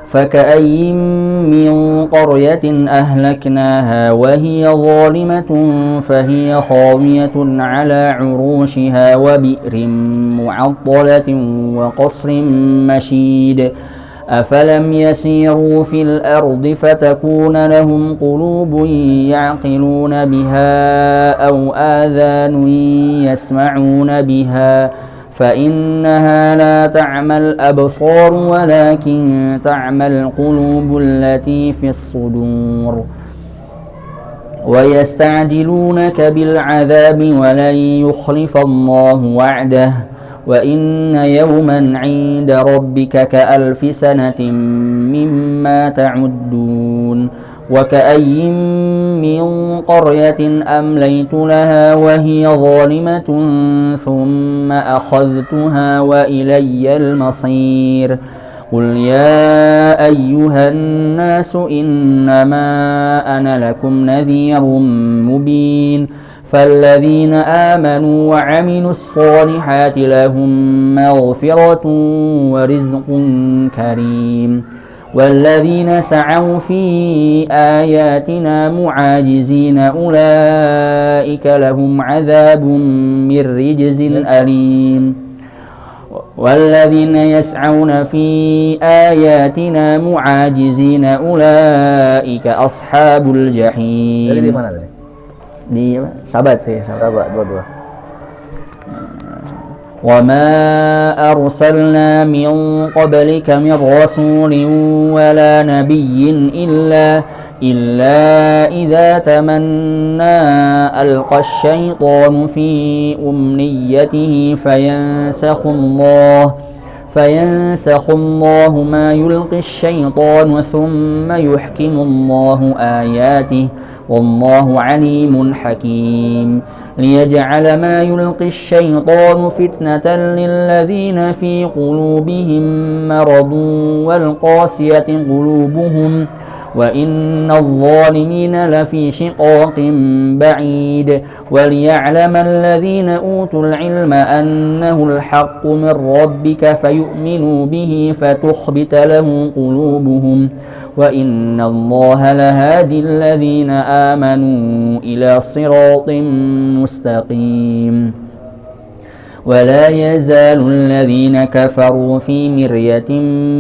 فكأي من قرية أهلكناها وهي ظالمة فهي خاوية على عروشها وبئر معطلة وقصر مشيد أفلم يسيروا في الأرض فتكون لهم قلوب يعقلون بها أو آذان يسمعون بها فإنها لا تعمى الأبصار ولكن تعمى القلوب التي في الصدور ويستعجلونك بالعذاب ولن يخلف الله وعده وإن يوما عند ربك كألف سنة مما تعدون وكأي من قرية أمليت لها وهي ظالمة ثم أخذتها وإلي المصير قل يا أيها الناس إنما أنا لكم نذير مبين فالذين آمنوا وعملوا الصالحات لهم مغفرة ورزق كريم والذين سعوا في آياتنا معاجزين أولئك لهم عذاب من رجز أليم والذين يسعون في آياتنا معاجزين أولئك أصحاب الجحيم. Jadi di mana tadi? Di Sabat ya. Sabat dua-dua. وما أرسلنا من قبلك من رسول ولا نبي إلا إذا تمنى ألقى الشيطان في أمنيته فينسخ الله ما يلقي الشيطان ثم يحكم الله آياته والله عليم حكيم ليجعل ما يلقي الشيطان فتنة للذين في قلوبهم مرض والقاسية قلوبهم وإن الظالمين لفي شقاق بعيد وليعلم الذين أوتوا العلم أنه الحق من ربك فيؤمنوا به فتخبت له قلوبهم وإن الله لهادي الذين آمنوا إلى صراط مستقيم ولا يزال الذين كفروا في مرية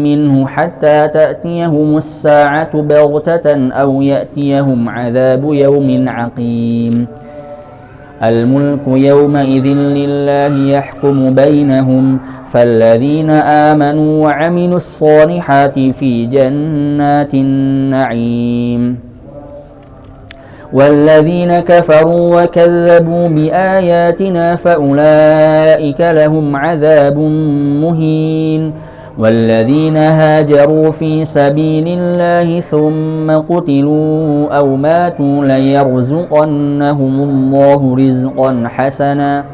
منه حتى تأتيهم الساعة بغتة أو يأتيهم عذاب يوم عقيم الملك يومئذ لله يحكم بينهم فالذين آمنوا وعملوا الصالحات في جنات النعيم والذين كفروا وكذبوا بآياتنا فأولئك لهم عذاب مهين والذين هاجروا في سبيل الله ثم قتلوا أو ماتوا ليرزقنهم الله رزقا حسنا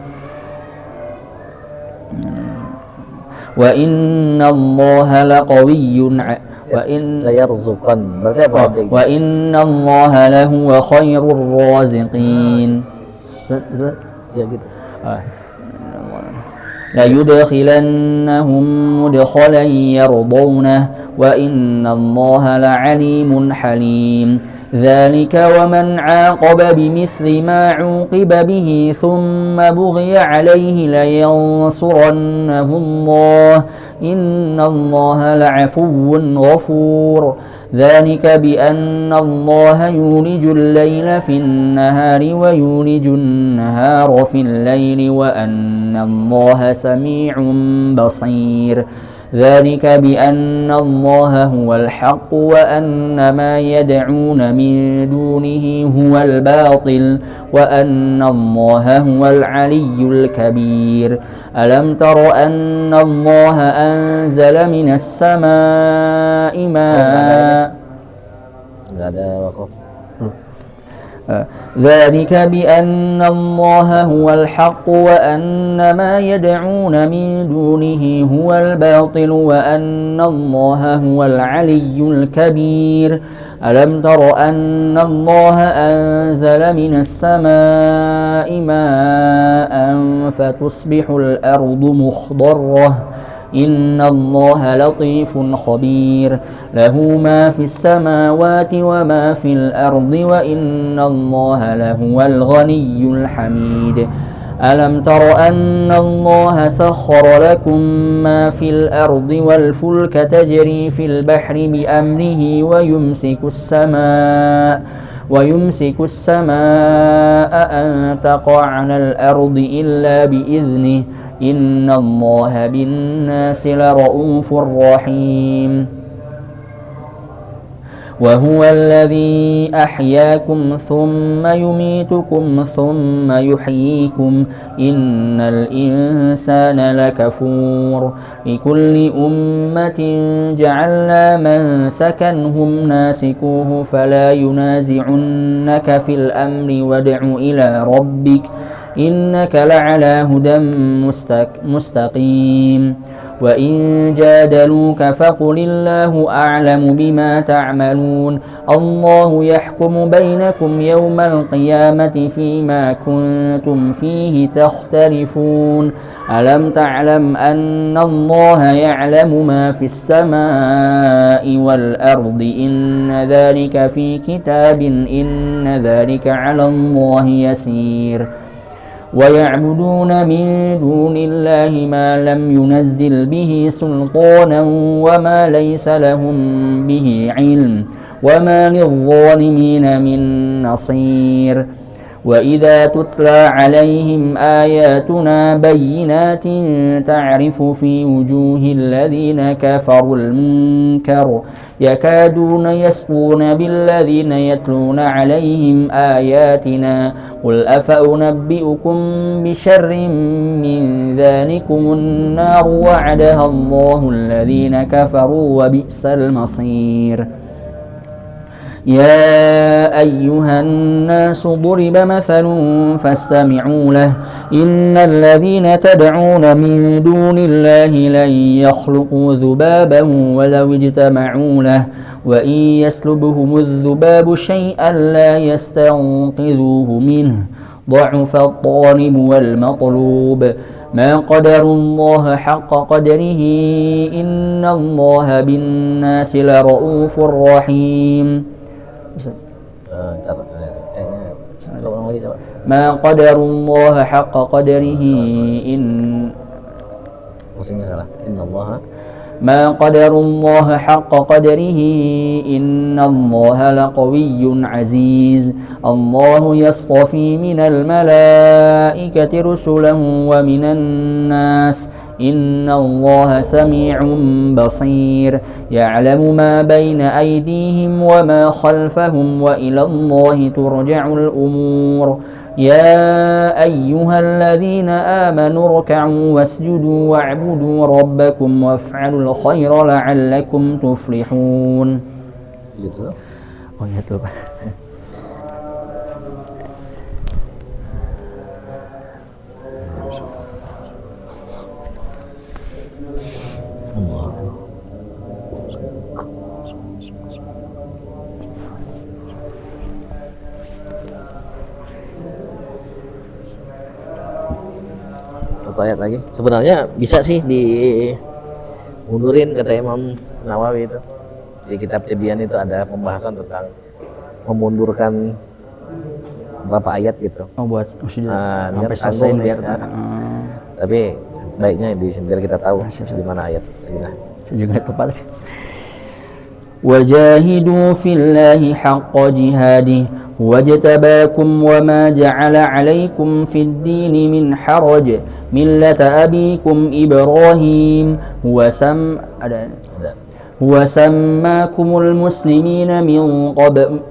وإن الله لقوي وإن الله لهو خير الرازقين ليدخلنهم مدخلا يرضونه وإن الله لعليم حليم ذلك ومن عاقب بمثل ما عوقب به ثم بغي عليه لينصرنه الله إن الله لعفو غفور ذلك بأن الله يولج الليل في النهار ويولج النهار في الليل وأن الله سميع بصير ذلك بأن الله هو الحق وأن ما يدعون من دونه هو الباطل وأن الله هو العلي الكبير ألم تر أن الله أنزل من السماء ماء ذلك بأن الله هو الحق وأن ما يدعون من دونه هو الباطل وأن الله هو العلي الكبير ألم تر أن الله أنزل من السماء ماء فتصبح الأرض مخضرة إن الله لطيف خبير له ما في السماوات وما في الأرض وإن الله لهو الغني الحميد ألم تر أن الله سخر لكم ما في الأرض والفلك تجري في البحر بأمره ويمسك السماء أن تقع على الأرض إلا بإذنه إن الله بالناس لرؤوف رحيم وهو الذي أحياكم ثم يميتكم ثم يحييكم إن الإنسان لكفور لكل أمة جعلنا من سكنهم ناسكوه فلا ينازعنك في الأمر وادع إلى ربك إنك لعلى هدى مستقيم وإن جادلوك فقل الله أعلم بما تعملون الله يحكم بينكم يوم القيامة فيما كنتم فيه تختلفون ألم تعلم أن الله يعلم ما في السماء والأرض إن ذلك في كتاب إن ذلك على الله يسير ويعبدون من دون الله ما لم ينزل به سلطانا وما ليس لهم به علم وما للظالمين من نصير وإذا تتلى عليهم آياتنا بينات تعرف في وجوه الذين كفروا المنكر يكادون يسقون بالذين يتلون عليهم آياتنا قل أفأنبئكم بشر من ذلكم النار وعدها الله الذين كفروا وبئس المصير يا أيها الناس ضرب مثل فاستمعوا له إن الذين تدعون من دون الله لن يخلقوا ذبابا ولو اجتمعوا له وإن يسلبهم الذباب شيئا لا يستنقذوه منه ضعف الطالب والمطلوب ما قدروا الله حق قدره إن الله بالناس لرؤوف رحيم ما قدر الله حق قدره ما قدر الله حق قدره إن الله لقوي عزيز الله يصطفي من الملائكة رسلا ومن الناس إن الله سميع بصير يعلم ما بين أيديهم وما خلفهم وإلى الله ترجع الأمور يا أيها الذين آمنوا اركعوا واسجدوا واعبدوا ربكم وافعلوا الخير لعلكم تفلحون. Oh ya tuh Pak. Satu ayat lagi. Sebenarnya bisa sih dimundurin kata Imam Nawawi itu. Di kitab Tibyan itu ada pembahasan tentang memundurkan berapa ayat gitu. Oh buat sampai selesai biar tapi baiknya biar kita tahu di mana ayat sebenarnya. Juga tepat. Wajahidu fillahi haqqa jihadih wajtabakum wama ja'ala 'alaikum fid dini min haraj millata abikum Ibrahim huwa sammakumul muslimina min qabl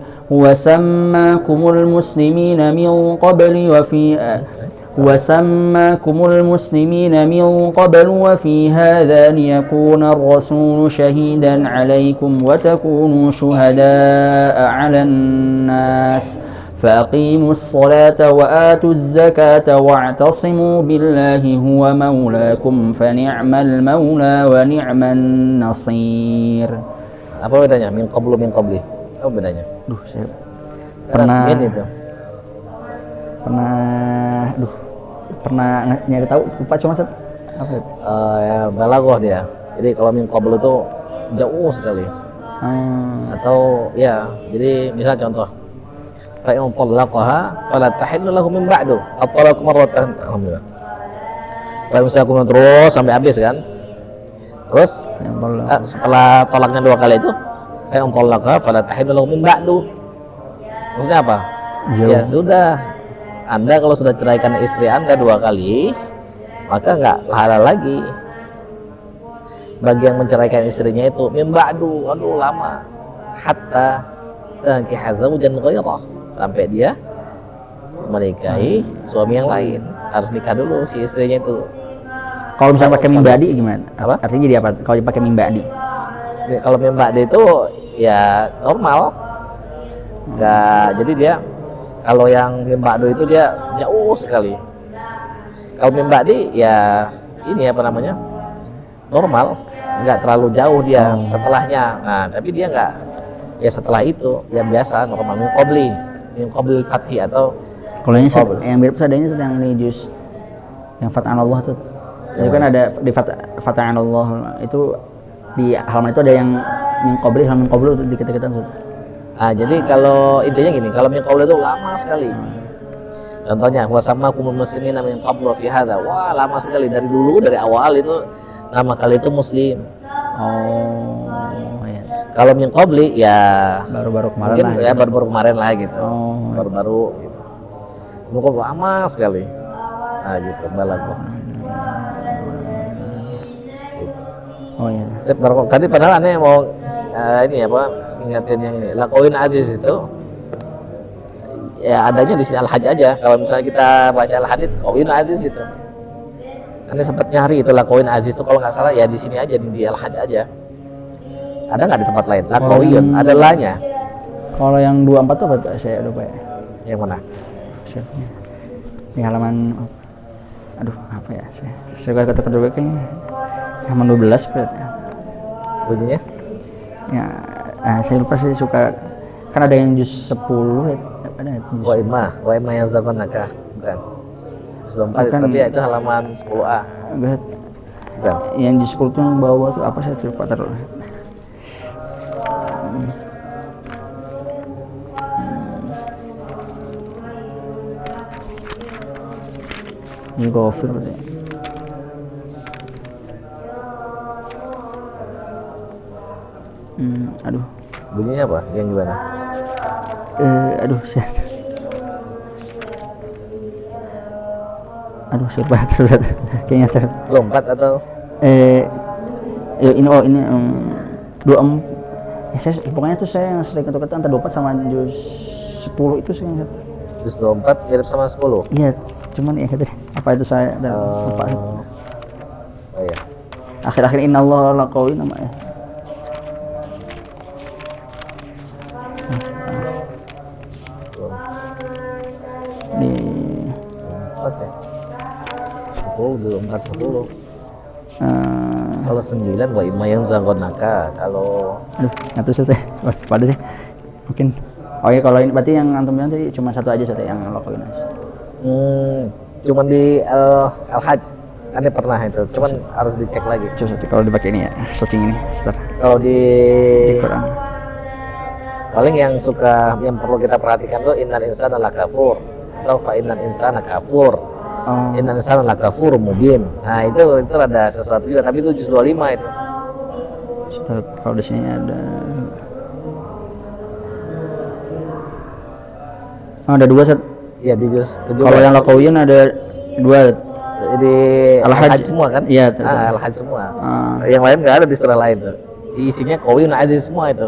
وسماكم المسلمين من قبل وفي هذا ليكون الرسول شهيدا عليكم وتكونوا شهداء على الناس فأقيموا الصلاة وآتوا الزكاة واعتصموا بالله هو مولاكم فنعم المولى ونعم النصير. Apa bedanya min qabli? Apa bedanya? Saya pernah nyari tahu lupa cuma apa ya balaghah dia. Jadi kalau min qabl itu jauh sekali. Atau ya jadi misal contoh fa in talaqaha fala tahillu lahu min ba'du at-talaqu marratan. Alhamdulillah. Fa imsakum terus sampai habis kan. Terus setelah tolaknya 2 kali itu fa in talaqaha fala tahillu lahu min ba'du. Maksudnya apa? Jauh. Ya sudah, Anda kalau sudah ceraikan istri Anda 2 kali, maka nggak halal lagi. Bagi yang menceraikan istrinya itu min ba'du, aduh lama, hatta tankiha zawjan ghairah, sampai dia menikahi suami yang lain. Harus nikah dulu si istrinya itu. Kalau misalnya pakai min ba'di gimana? Apa? Artinya jadi apa? Kalau dipakai min ba'di? Kalau min ba'di itu ya normal. Nggak, jadi dia kalau yang min ba'du itu dia jauh sekali. Kalau min ba'di ya ini apa namanya? Normal, nggak terlalu jauh dia setelahnya. Nah, tapi dia nggak, ya setelah itu yang biasa normal min qabli fathi atau Kalau ini yang mirip adanya tuh yang di juz yang Fat'an Allah tuh. Itu kan ada di Fat'an Allah itu di halaman itu ada yang min qabli itu dikit-dikitan tuh. Nah, jadi kalau intinya gini, kalau min qabli itu lama sekali. Contohnya wa sammakumul muslimina min qablu fi hadza. Wah, lama sekali dari dulu, dari awal itu nama kali itu muslim. Oh, ya. Kalau min qabli ya Baru-baru kemarin mungkin lah. ya baru-baru kemarin lah gitu. Oh, Baru-baru gitu. Mungkin lama sekali. Nah, gitu balaghah. oh iya. Sip, tadi padahal aneh mau ini apa, ingatin yang ini. Laqawin aziz itu ya adanya di sini al-hajj aja. Kalau misalnya kita baca al-hadits qawin aziz itu. Aneh sempat nyari itu laqawin aziz itu kalau nggak salah ya di sini aja di al-hajj aja. Ada nggak di tempat lain? Laqawiyun, ada lahnya. Kalau yang 24 tuh apa tuh? Saya lupa ya. Yang mana? Chefnya. Di halaman aduh apa ya? Saya suka kata kedua kayaknya halaman 12 berarti. Bunyinya? Ya, saya lupa sih suka kan ada yang juz 10 ya. Ada juz. Wa imma yang zagonaka, bukan. Sudah 4 Bukan. tapi ya itu halaman 10A. Enggak. Bukan. Yang juz 10 tuh yang bawah tuh apa saya lupa terus. Ini gofir berarti. Aduh. Bunyinya apa? Yang gimana? Aduh, saya lupa terus kayaknya Lompat atau ini ini 24 saya pokoknya tuh saya yang sering ketuk-ketuk antara 24 sama juz 10 itu saya ingat. juz 24 mirip sama 10? Iya, cuman ya gitu deh. Apa itu saya lupa. Oh iya. Akhir-akhir innallaha laqawiyun namanya. Di 4 ya? 10, 24, 10. Kalau 9 wa imma yang zagonaka. Kalau aduh, nggak tahu saya. Pada deh. Mungkin oh ya kalau ini berarti yang antum bilang tadi cuma satu aja yang laqawiyun. cuman di al-hajj aneh pernah itu, cuman harus dicek lagi. Coba kalau dipakai ini ya, searching ini, sebentar. Kalau di Quran. paling yang perlu kita perhatikan tuh innal insana lakafur atau fa innal insana kafur. Innal insana lakafur mubin. Nah, itu ada sesuatu juga, tapi itu juz 25 itu. Sebentar, kalau di sini ada ada 2 set. Iya, di juz 17. Kalau yang laqawiyun ada 2. Di al-hajj semua kan? Iya, al-hajj semua. Yang lain nggak ada di surah lain tuh. Isinya qawiyun aziz semua itu.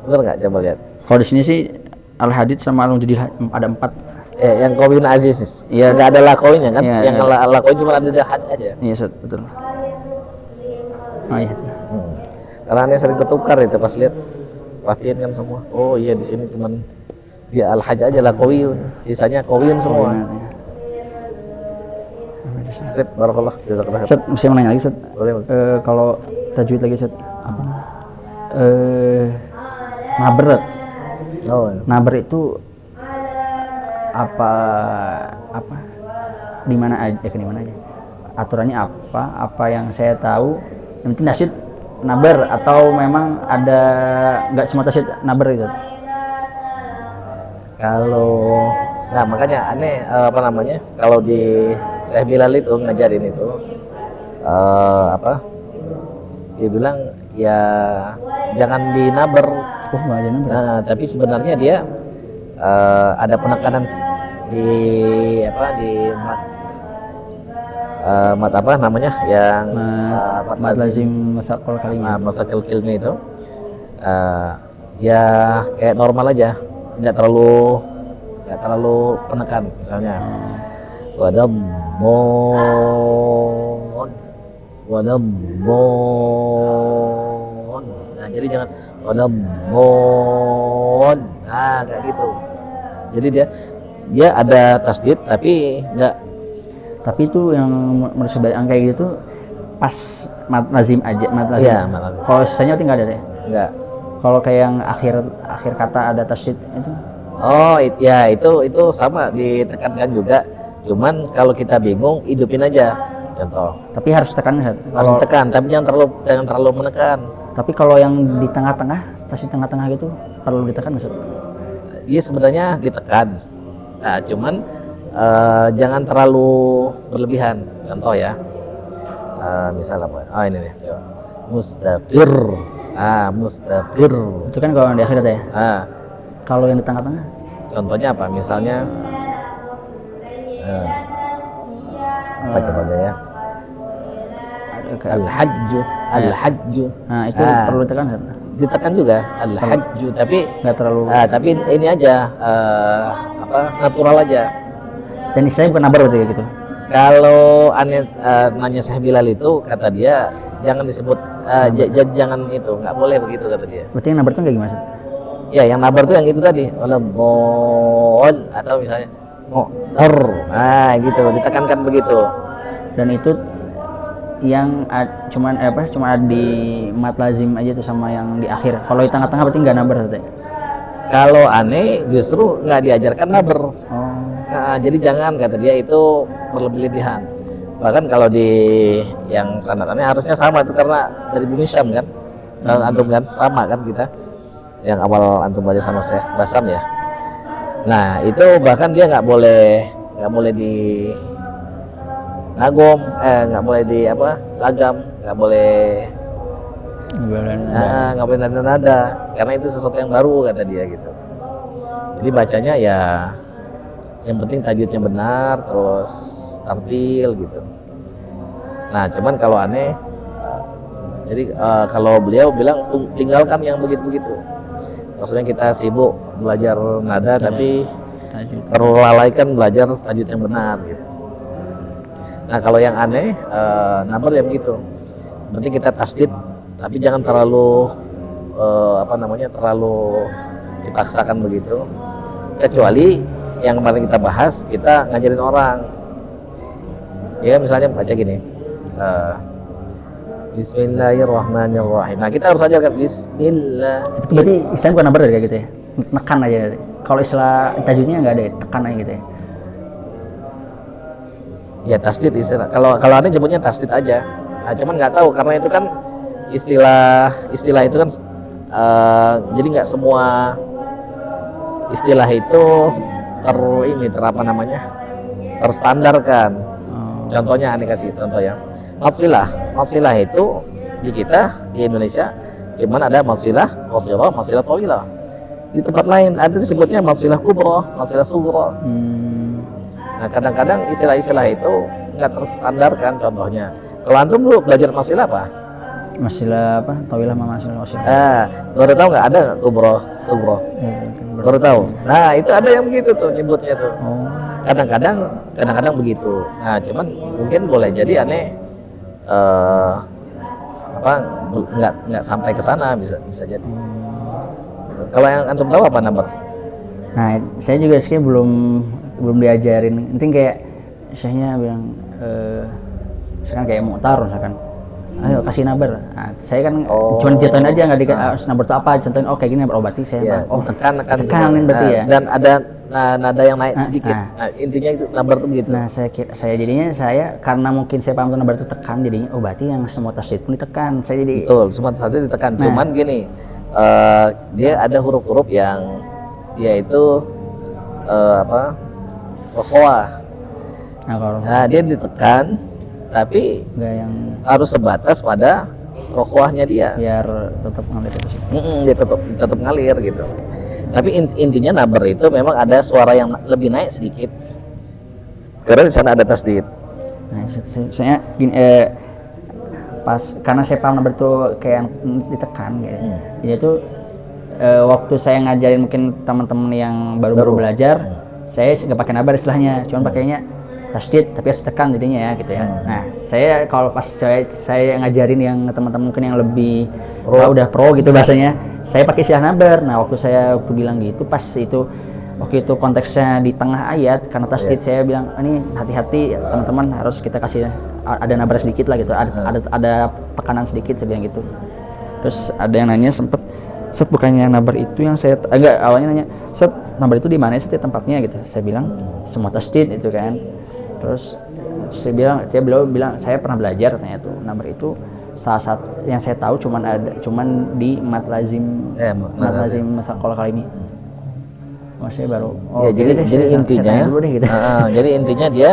Benar nggak? Coba lihat. Kalau di sini sih al-hadid sama al-mujadil ada 4. Yang qawiyun aziz. Iya. Nggak ada laqawiyunnya kan? Iya, yang laqawiyun cuma ada di al-hajj aja. Iya, Set, betul. Oh iya. Karena aneh sering ketukar itu pas lihat. Perhatiin kan semua. Oh iya, di sini cuman di al-hajj aja laqawiyun. Sisanya qawiyun semua. Sip, barakallah. Jazakallah. Set, saya mau nanya lagi, Set. Boleh. Kalau tajwid lagi, Set. Apa? Naber. Oh. Naber itu apa di mana aja aturannya apa yang saya tahu yang penting nasyid naber atau memang ada nggak semua nasyid naber gitu. Kalau nah makanya aneh apa namanya? Kalau di Syekh Bilal itu ngajarin itu apa? Dia bilang ya jangan dinaber. Oh, nggak ada nambah. Nah, tapi sebenarnya dia ada penekanan di apa di mat apa namanya yang Mat lazim masaqul kalimah. mafakil kilmi itu ya kayak normal aja, nggak terlalu penekan misalnya wadabbon wadabbon. Nah jadi jangan wadabbon, nah kayak gitu. Jadi dia ada tasdid tapi nggak. Tapi itu yang menurut sebagian kayak gitu pas mat lazim aja, mat lazim. Iya, mat lazim. Kalau sisanya tinggal ada deh. Enggak. Kalau kayak yang akhir kata ada tasydid itu. Oh, ya itu sama ditekankan juga. Cuman kalau kita bingung, hidupin aja. Contoh. Tapi harus tekan Ustaz. Harus tekan, tapi jangan terlalu menekan. Tapi kalau yang di tengah-tengah, tasydid tengah-tengah gitu perlu ditekan Ustaz. Dia sebenarnya ditekan. Nah, cuman jangan terlalu berlebihan. Contoh ya. Misal apa? Oh ini nih. Coba. Mustaqir. Mustaqir. Itu kan kalau yang di akhir ya. Kalau yang di tengah-tengah? Contohnya apa? Misalnya apa coba deh ya? Al-hajju. Nah, itu perlu ditekan Ustaz. Ditekan juga al-hajju, tapi nggak terlalu. tapi ini aja apa natural aja. Dan istilahnya bukan nabar berarti gitu. Kalau aneh nanya Syekh Bilal itu kata dia jangan disebut jangan itu, nggak boleh begitu kata dia. Berarti yang nabar itu kayak gimana Ustaz? Ya yang nabar tuh yang itu tadi walabbon atau misalnya motor, nah gitu ditekankan begitu. Dan itu yang cuman cuma di mat lazim aja tuh sama yang di akhir. Kalau di tengah-tengah berarti nggak nabar Ustaz. Kalau aneh justru nggak diajarkan nabar. Oh. Nah, jadi jangan kata dia itu berlebihan. Bahkan kalau di yang sanatannya harusnya sama tuh karena dari bumi Syam kan, dan antum kan sama kan kita yang awal antum baca sama Syekh Basam ya. Nah itu bahkan dia nggak boleh di nagom, nggak boleh di apa lagam, nggak boleh nada karena itu sesuatu yang baru kata dia gitu. Jadi bacanya ya yang penting tajwidnya benar, terus tartil gitu. Nah cuman kalau aneh jadi kalau beliau bilang tinggalkan yang begitu-begitu, maksudnya kita sibuk belajar nada tapi terlalaikan belajar tajwid yang benar gitu. Nah kalau yang aneh nabar ya begitu, penting kita tasdid tapi jangan terlalu terlalu dipaksakan begitu, kecuali yang kemarin kita bahas, kita ngajarin orang ya misalnya baca gini Bismillahirrahmanirrahim. Nah kita harus ajarkan Bismillah. Itu berarti istilahnya bukan nabar kayak gitu ya, nekan aja. Kalau istilah tajwidnya nggak ada, tekan aja gitu ya. Ya tasdid istilah. Kalau aneh nyebutnya tasdid aja. Nah cuman nggak tahu karena itu kan istilah itu kan jadi nggak semua istilah itu terstandarkan. Contohnya aneh kasih contoh ya. Matsilah itu di kita di Indonesia cuman ada matsilah qasirah, matsilah thawilah. Di tempat lain ada disebutnya matsilah kubra, matsilah sughra. Nah, kadang-kadang istilah-istilah itu nggak terstandarkan. Contohnya, kalau antum dulu belajar matsilah apa? Matsilah apa? Thawilah sama matsilah qasirah. Baru tahu nggak ada kubra, sughra? Baru tahu. Nah, itu ada yang begitu tuh nyebutnya tuh. Kadang-kadang begitu. Nah, cuman mungkin boleh jadi aneh nggak sampai ke sana bisa jadi. Kalau yang antum tahu apa nabar? Nah, saya juga sih belum diajarin. Penting kayak syekhnya bilang misalkan kayak mu'tar misalkan. Ayo kasih nabar. Nah, saya kan cuma jatuhin aja nggak dikasih nabar itu apa, contohin kayak gini nabar berarti saya tekanin berarti ya. Dan ada nada yang naik sedikit. Nah, intinya itu nabar tuh begitu. Nah, saya jadinya karena mungkin saya paham tuh nabar itu tekan, jadinya berarti yang semua tasydid pun ditekan. Saya jadi betul, semua tasydid ditekan. Cuman gini, dia ada huruf-huruf yang dia itu rokhawah. Nah, kalau Nah, dia ditekan, tapi nggak yang harus sebatas pada rokhawahnya dia. biar tetap ngalir itu sih. Dia tetap ngalir gitu. Tapi intinya nabar itu memang ada suara yang lebih naik sedikit. Karena di sana ada tasdid. Nah, saya gini, pas karena saya paham nabar itu kayak ditekan gitu. Jadi itu waktu saya ngajarin mungkin teman-teman yang baru belajar, saya nggak pakai nabar istilahnya, cuma pakainya tasdid tapi harus ditekan jadinya ya gitu ya. Nah, saya kalau pas saya ngajarin yang teman-teman mungkin yang lebih udah pro gitu bahasanya, saya pakai istilah nabar. Nah, waktu bilang gitu pas itu waktu itu konteksnya di tengah ayat karena tasdid, saya bilang ini hati-hati teman-teman, harus kita kasih ada nabar sedikit lah gitu, ada tekanan sedikit, saya bilang gitu. Terus ada yang nanya sempet, Set, bukannya nabar itu yang saya enggak, awalnya nanya, Set, nabar itu di mana sih tempatnya gitu. Saya bilang semua tasdid itu kan. Terus beliau bilang saya pernah belajar katanya tuh nabar itu salah satu yang saya tahu cuman di mat lazim sekolah kali ini. Masih baru. Jadi intinya dulu deh, gitu. Jadi intinya dia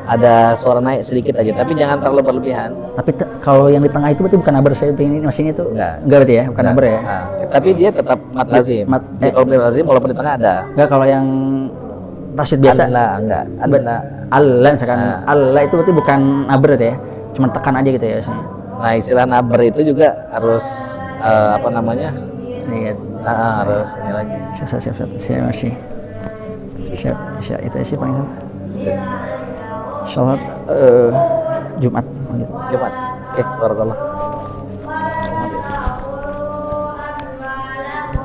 ada suara naik sedikit aja, tapi jangan terlalu berlebihan. Tapi kalau yang di tengah itu berarti bukan nabar, saya pengen maksudnya itu enggak berarti ya, bukan nabar ya. Tapi dia tetap mat lazim. Kalau mat lazim walaupun di tengah ada. Enggak, kalau yang tasdid biasa enggak. Allah misalkan Allah itu berarti bukan nabar ya, cuma tekan aja gitu ya. Nah, istilah nabar itu juga harus apa namanya? Lihat. Harus ini lagi. Siap. Saya masih siap itu sih paling sama. Sholat Jumat. Oke, barakallah.